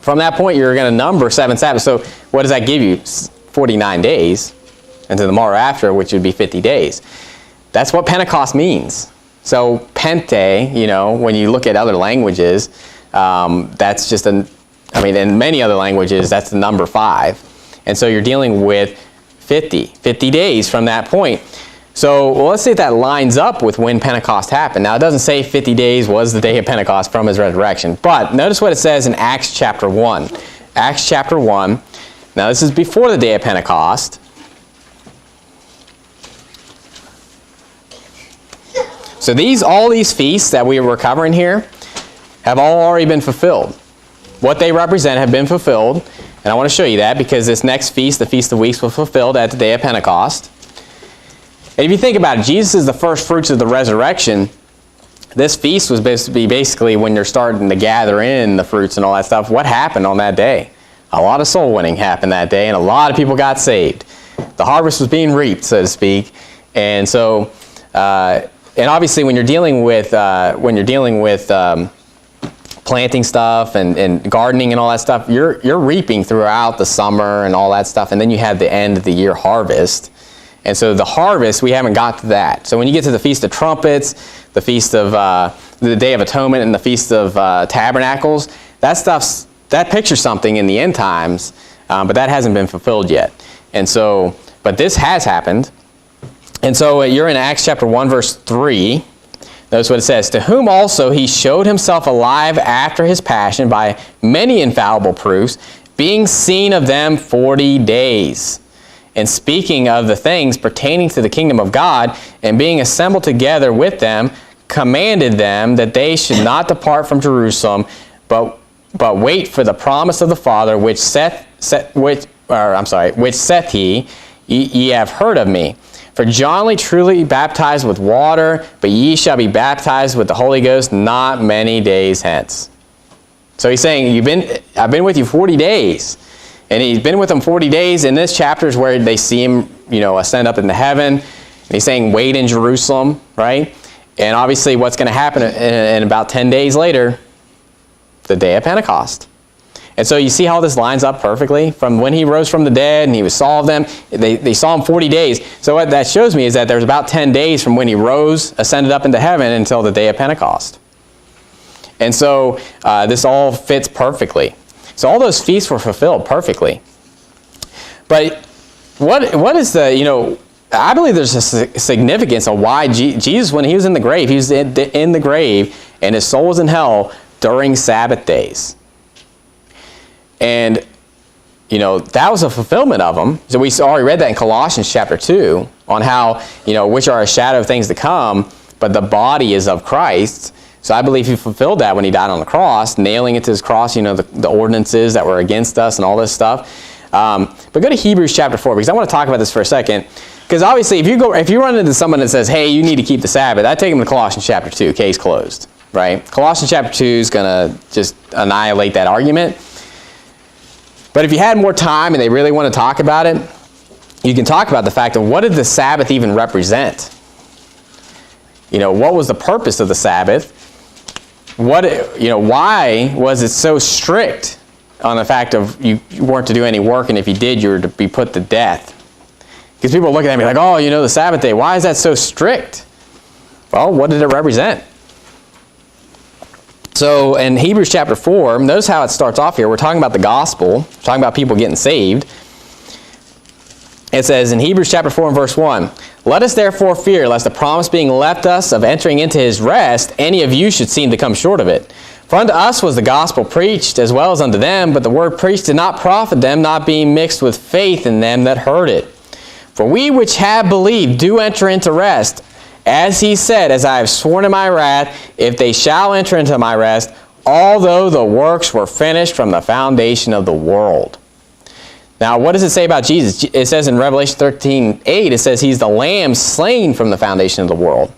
from that point, you're going to number 7 Sabbaths. So what does that give you? 49 days unto the morrow after, which would be 50 days. That's what Pentecost means. So Pente, when you look at other languages, that's just in many other languages, that's the number 5. And so you're dealing with 50 days from that point. So let's see if that lines up with when Pentecost happened. Now, it doesn't say 50 days was the day of Pentecost from his resurrection. But notice what it says in Acts chapter 1. Acts chapter 1. Now, this is before the day of Pentecost. So all these feasts that we were covering here have all already been fulfilled. What they represent have been fulfilled. And I want to show you that because this next feast, the Feast of Weeks, was fulfilled at the day of Pentecost. And if you think about it, Jesus is the first fruits of the resurrection. This feast was basically when you're starting to gather in the fruits and all that stuff. What happened on that day? A lot of soul winning happened that day, and a lot of people got saved. The harvest was being reaped, so to speak. And so, and obviously, when you're dealing with planting stuff and gardening and all that stuff, you're reaping throughout the summer and all that stuff, and then you have the end of the year harvest. And so the harvest, we haven't got to that. So when you get to the Feast of Trumpets, the Feast of the Day of Atonement, and the Feast of Tabernacles, that pictures something in the end times, but that hasn't been fulfilled yet. And so, but this has happened. And so you're in Acts chapter 1, verse 3. Notice what it says. To whom also he showed himself alive after his passion by many infallible proofs, being seen of them 40 days. And speaking of the things pertaining to the kingdom of God, and being assembled together with them, commanded them that they should not depart from Jerusalem, but wait for the promise of the Father, which saith he, ye have heard of me. For John truly baptized with water, but ye shall be baptized with the Holy Ghost not many days hence. So he's saying, I've been with you 40 days. And he's been with them 40 days. And this chapter is where they see him, ascend up into heaven. And he's saying, wait in Jerusalem, right? And obviously what's going to happen in about 10 days later, the day of Pentecost. And so you see how this lines up perfectly? From when he rose from the dead and he saw them, they saw him 40 days. So what that shows me is that there's about 10 days from when he rose, ascended up into heaven, until the day of Pentecost. And so this all fits perfectly. So all those feasts were fulfilled perfectly. But what is I believe there's a significance of why Jesus, when he was in the grave, he was in the grave and his soul was in hell during Sabbath days. And, that was a fulfillment of them. So we already read that in Colossians chapter 2 on how, which are a shadow of things to come, but the body is of Christ. So I believe he fulfilled that when he died on the cross, nailing it to his cross, the ordinances that were against us and all this stuff. But go to Hebrews chapter 4, because I want to talk about this for a second. Because obviously, if you run into someone that says, hey, you need to keep the Sabbath, I take them to Colossians chapter 2, case closed, right? Colossians chapter 2 is going to just annihilate that argument. But if you had more time and they really want to talk about it, you can talk about the fact of what did the Sabbath even represent? What was the purpose of the Sabbath? Why was it so strict on the fact of you weren't to do any work, and if you did, you were to be put to death? Because people are looking at me like, oh, the Sabbath day, why is that so strict? Well, what did it represent? So in Hebrews chapter 4, notice how it starts off here. We're talking about the gospel, talking about people getting saved. It says in Hebrews chapter 4 and verse 1, let us therefore fear, lest the promise being left us of entering into his rest, any of you should seem to come short of it. For unto us was the gospel preached, as well as unto them, but the word preached did not profit them, not being mixed with faith in them that heard it. For we which have believed do enter into rest, as he said, as I have sworn in my wrath, if they shall enter into my rest, although the works were finished from the foundation of the world. Now, what does it say about Jesus? It says in Revelation 13:8, it says he's the lamb slain from the foundation of the world.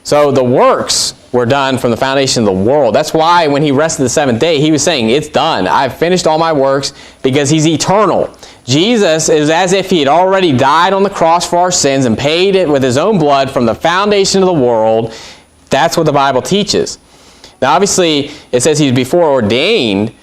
So the works were done from the foundation of the world. That's why when he rested the seventh day, he was saying, it's done. I've finished all my works, because he's eternal. Jesus is as if he had already died on the cross for our sins and paid it with his own blood from the foundation of the world. That's what the Bible teaches. Now, obviously, it says he's before ordained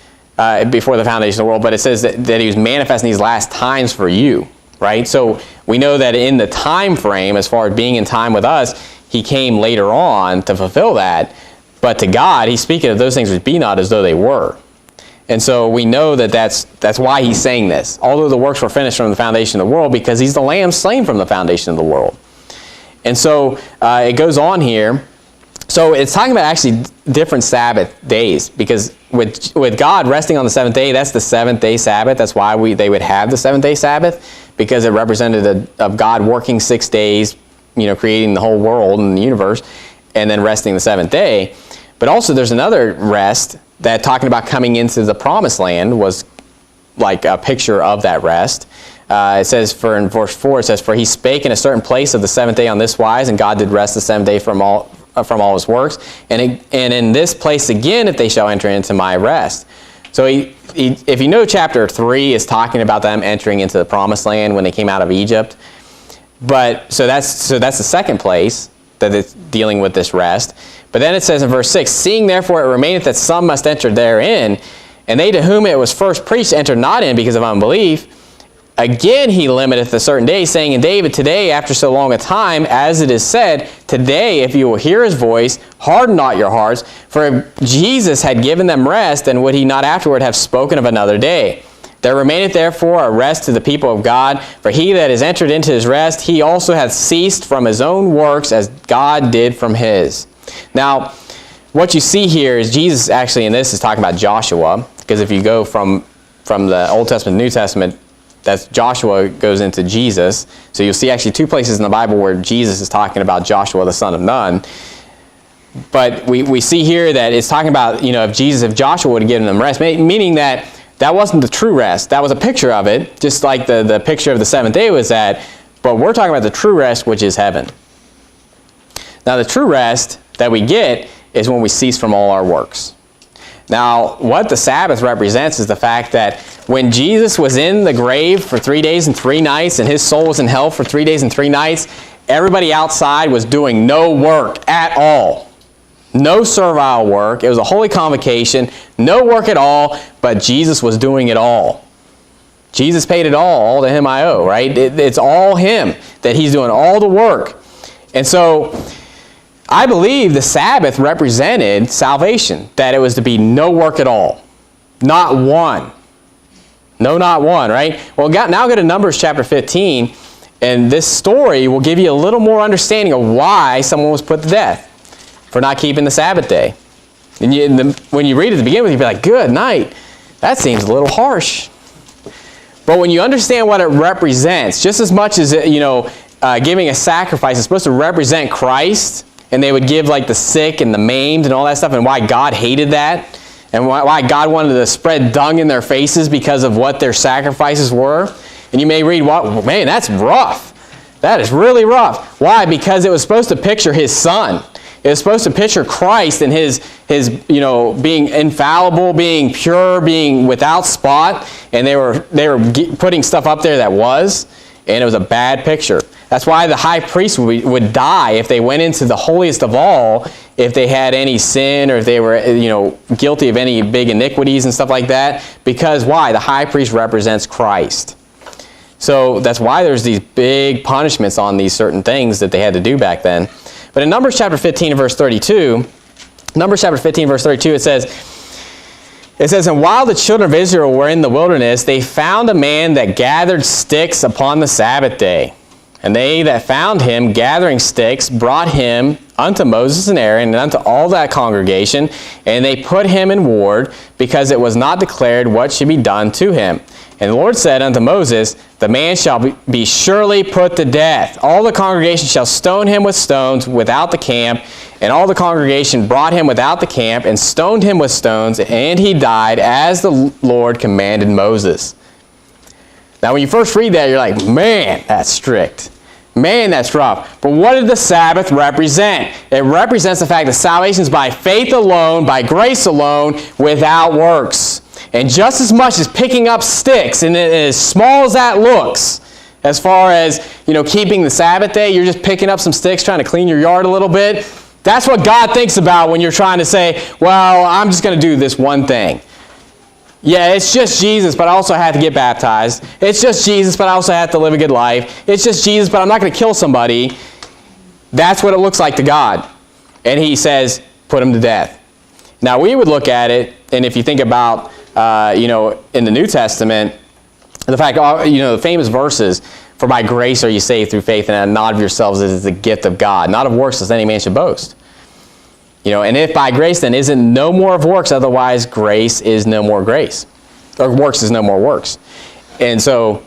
before the foundation of the world, but it says that he was manifest in these last times for you, right? So we know that in the time frame, as far as being in time with us, he came later on to fulfill that. But to God, he's speaking of those things which be not as though they were. And so we know that that's why he's saying this. Although the works were finished from the foundation of the world, because he's the lamb slain from the foundation of the world. And so it goes on here. So it's talking about actually different Sabbath days, because with God resting on the seventh day, that's the seventh day Sabbath. That's why they would have the seventh day Sabbath, because it represented of God working 6 days, creating the whole world and the universe, and then resting the seventh day. But also there's another rest that, talking about coming into the promised land, was like a picture of that rest. It says, in verse 4, it says, "For he spake in a certain place of the seventh day on this wise, and God did rest the seventh day from all his works. And in this place again, if they shall enter into my rest." So if you know chapter 3 is talking about them entering into the promised land when they came out of Egypt. But so that's the second place that it's dealing with this rest. But then it says in verse 6, "Seeing therefore it remaineth that some must enter therein, and they to whom it was first preached entered not in because of unbelief. Again he limiteth a certain day, saying in David, today, after so long a time, as it is said, today, if you will hear his voice, harden not your hearts. For if Jesus had given them rest, then would he not afterward have spoken of another day? There remaineth therefore a rest to the people of God. For he that is entered into his rest, he also hath ceased from his own works, as God did from his." Now, what you see here is Jesus actually in this is talking about Joshua, because if you go from the Old Testament to New Testament, that's Joshua goes into Jesus. So you'll see actually 2 places in the Bible where Jesus is talking about Joshua, the son of Nun. But we see here that it's talking about, if Joshua would have given them rest, meaning that wasn't the true rest. That was a picture of it, just like the picture of the seventh day was that. But we're talking about the true rest, which is heaven. Now, the true rest that we get is when we cease from all our works. Now, what the Sabbath represents is the fact that when Jesus was in the grave for 3 days and 3 nights, and his soul was in hell for 3 days and 3 nights, everybody outside was doing no work at all. No servile work. It was a holy convocation. No work at all, but Jesus was doing it all. Jesus paid it all to him I owe, right? It's all him, that he's doing all the work. And so I believe the Sabbath represented salvation, that it was to be no work at all. Not one. No, not one, right? Well, now go to Numbers chapter 15, and this story will give you a little more understanding of why someone was put to death for not keeping the Sabbath day. And when you read it to begin with, you'll be like, good night. That seems a little harsh. But when you understand what it represents, just as much as, giving a sacrifice is supposed to represent Christ, and they would give like the sick and the maimed and all that stuff, and why God hated that, and why God wanted to spread dung in their faces because of what their sacrifices were. And you may read, man, that's rough. That is really rough. Why? Because it was supposed to picture his son. It was supposed to picture Christ and his being infallible, being pure, being without spot, and they were putting stuff up there that was, and it was a bad picture. That's why the high priest would die if they went into the holiest of all, if they had any sin or if they were guilty of any big iniquities and stuff like that. Because why? The high priest represents Christ. So that's why there's these big punishments on these certain things that they had to do back then. But in Numbers chapter 15 and verse 32, it says, "And while the children of Israel were in the wilderness, they found a man that gathered sticks upon the Sabbath day. And they that found him gathering sticks brought him unto Moses and Aaron and unto all that congregation, and they put him in ward, because it was not declared what should be done to him. And the Lord said unto Moses, the man shall be surely put to death. All the congregation shall stone him with stones without the camp. And all the congregation brought him without the camp and stoned him with stones, and he died as the Lord commanded Moses. Now when you first read that, you're like, man, that's strict. Man, that's rough. But what did the Sabbath represent? It represents the fact that salvation is by faith alone, by grace alone, without works. And just as much as picking up sticks, and as small as that looks, as far as, keeping the Sabbath day, you're just picking up some sticks, trying to clean your yard a little bit. That's what God thinks about when you're trying to say, well, I'm just going to do this one thing. Yeah, it's just Jesus, but I also have to get baptized. It's just Jesus, but I also have to live a good life. It's just Jesus, but I'm not going to kill somebody. That's what it looks like to God. And he says, put him to death. Now, we would look at it, and if you think about, in the New Testament, the fact, the famous verses, for by grace are you saved through faith, and not of yourselves, it is the gift of God. Not of works, lest any man should boast. And if by grace, then is it no more of works, otherwise grace is no more grace. Or works is no more works. And so,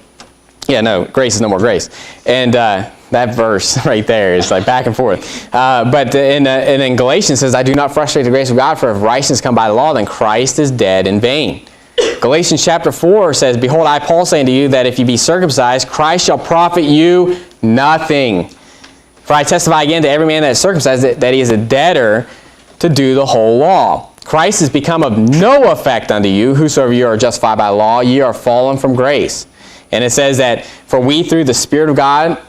grace is no more grace. And that verse right there is like back and forth. But in Galatians it says, I do not frustrate the grace of God, for if righteousness come by the law, then Christ is dead in vain. Galatians chapter 4 says, behold, I, Paul, say unto you, that if you be circumcised, Christ shall profit you nothing. For I testify again to every man that is circumcised, that he is a debtor to do the whole law. Christ is become of no effect unto you, whosoever you are justified by law, ye are fallen from grace. And it says that, for we through the Spirit of God,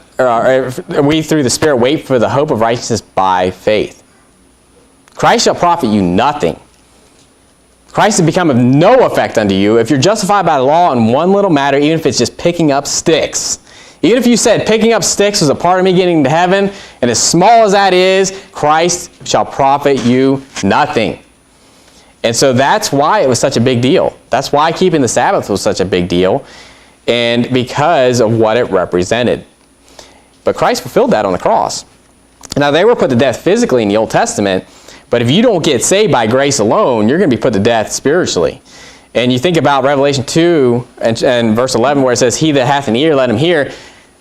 we through the Spirit wait for the hope of righteousness by faith. Christ shall profit you nothing. Christ has become of no effect unto you. If you're justified by the law in one little matter, even if it's just picking up sticks. Even if you said picking up sticks was a part of me getting to heaven, and as small as that is, Christ shall profit you nothing. And so that's why it was such a big deal. That's why keeping the Sabbath was such a big deal, and because of what it represented. But Christ fulfilled that on the cross. Now, they were put to death physically in the Old Testament, but if you don't get saved by grace alone, you're going to be put to death spiritually. And you think about Revelation 2 and verse 11, where it says, he that hath an ear, let him hear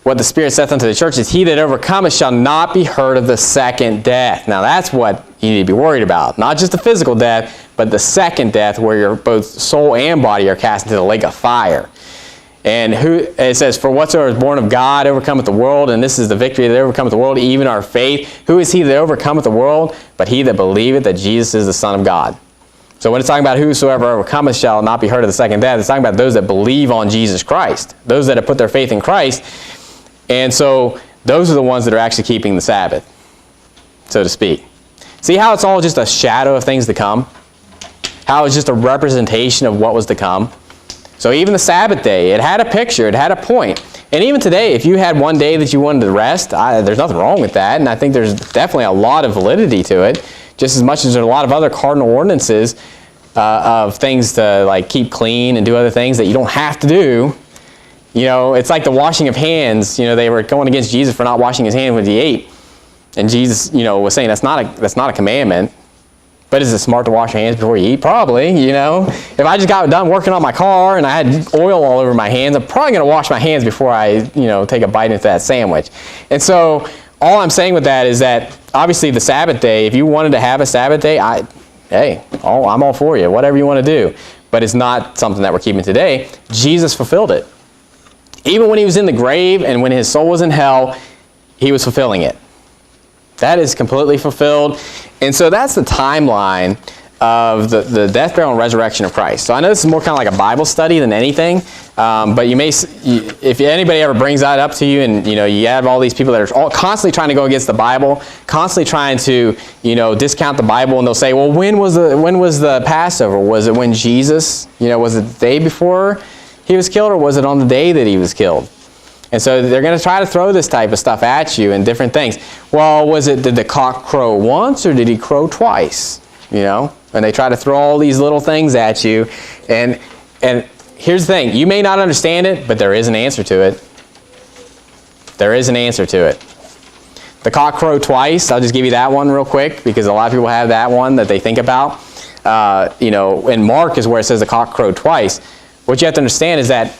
what the Spirit saith unto the churches. He that overcometh shall not be hurt of the second death. Now, that's what you need to be worried about. Not just the physical death, but the second death, where your both soul and body are cast into the lake of fire. And it says, for whatsoever is born of God overcometh the world, and this is the victory that overcometh the world, even our faith. Who is he that overcometh the world? But he that believeth that Jesus is the Son of God. So when it's talking about whosoever overcometh shall not be hurt of the second death, it's talking about those that believe on Jesus Christ. Those that have put their faith in Christ. And so those are the ones that are actually keeping the Sabbath, so to speak. See how it's all just a shadow of things to come? How it's just a representation of what was to come? So even the Sabbath day, it had a picture, it had a point. And even today, if you had one day that you wanted to rest, there's nothing wrong with that. And I think there's definitely a lot of validity to it, just as much as there's a lot of other cardinal ordinances of things to keep clean and do other things that you don't have to do. It's like the washing of hands. They were going against Jesus for not washing his hands when he ate. And Jesus, was saying that's not a commandment. But is it smart to wash your hands before you eat? Probably, If I just got done working on my car and I had oil all over my hands, I'm probably going to wash my hands before I, take a bite into that sandwich. And so all I'm saying with that is that obviously the Sabbath day, if you wanted to have a Sabbath day, I'm all for you, whatever you want to do. But it's not something that we're keeping today. Jesus fulfilled it. Even when he was in the grave and when his soul was in hell, he was fulfilling it. That is completely fulfilled. And so that's the timeline of the death, burial, and resurrection of Christ. So I know this is more kind of like a Bible study than anything, but if anybody ever brings that up to you, and you have all these people that are all constantly trying to go against the Bible, constantly trying to discount the Bible, and they'll say, well, when was the Passover? Was it when Jesus, was it the day before he was killed, or was it on the day that he was killed? And so they're going to try to throw this type of stuff at you and different things. Well, did the cock crow once or did he crow twice? And they try to throw all these little things at you. And here's the thing. You may not understand it, but there is an answer to it. There is an answer to it. The cock crow twice, I'll just give you that one real quick because a lot of people have that one that they think about. In Mark is where it says the cock crowed twice. What you have to understand is that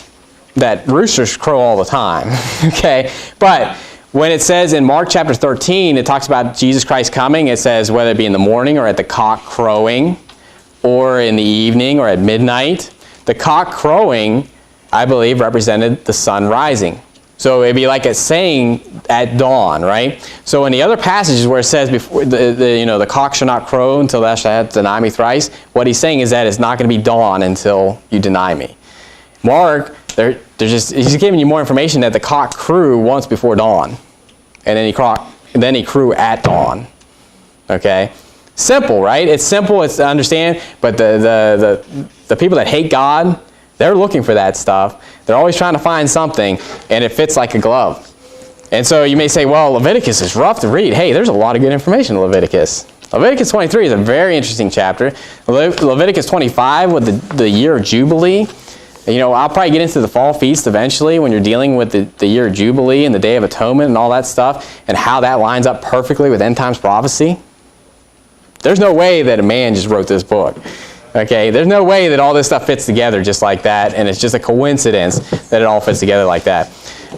that roosters crow all the time, okay? But when it says in Mark chapter 13, it talks about Jesus Christ coming. It says whether it be in the morning or at the cock crowing or in the evening or at midnight. The cock crowing, I believe, represented the sun rising. So it'd be like it's saying at dawn, right? So in the other passages where it says before the cock shall not crow until thou shalt deny me thrice, what he's saying is that it's not going to be dawn until you deny me. Mark, he's giving you more information that the cock crew once before dawn, and then he crew at dawn. Okay, simple, right? It's simple. It's to understand. But the people that hate God, they're looking for that stuff. They're always trying to find something, and it fits like a glove. And so you may say, well, Leviticus is rough to read. Hey, there's a lot of good information in Leviticus. Leviticus 23 is a very interesting chapter. Leviticus 25 with the year of Jubilee. I'll probably get into the fall feast eventually when you're dealing with the year of Jubilee and the Day of Atonement and all that stuff and how that lines up perfectly with end times prophecy. There's no way that a man just wrote this book. Okay, there's no way that all this stuff fits together just like that, and it's just a coincidence that it all fits together like that.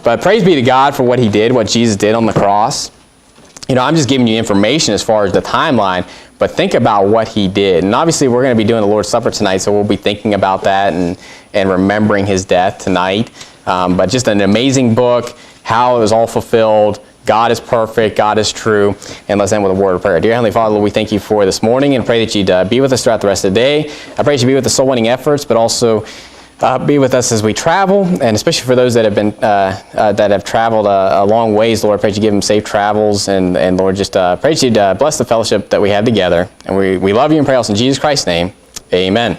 But praise be to God for what he did, what Jesus did on the cross. I'm just giving you information as far as the timeline, but think about what he did. And obviously we're going to be doing the Lord's Supper tonight, so we'll be thinking about that and remembering his death tonight. But just an amazing book, how it was all fulfilled. God is perfect, God is true. And let's end with a word of prayer. Dear Heavenly Father, Lord, we thank you for this morning and pray that you'd be with us throughout the rest of the day. I pray that you'd be with the soul-winning efforts, but also be with us as we travel, and especially for those that have traveled a long ways, Lord, I pray that you give them safe travels, and Lord, just pray that you'd bless the fellowship that we have together. And we love you and pray also in Jesus Christ's name. Amen.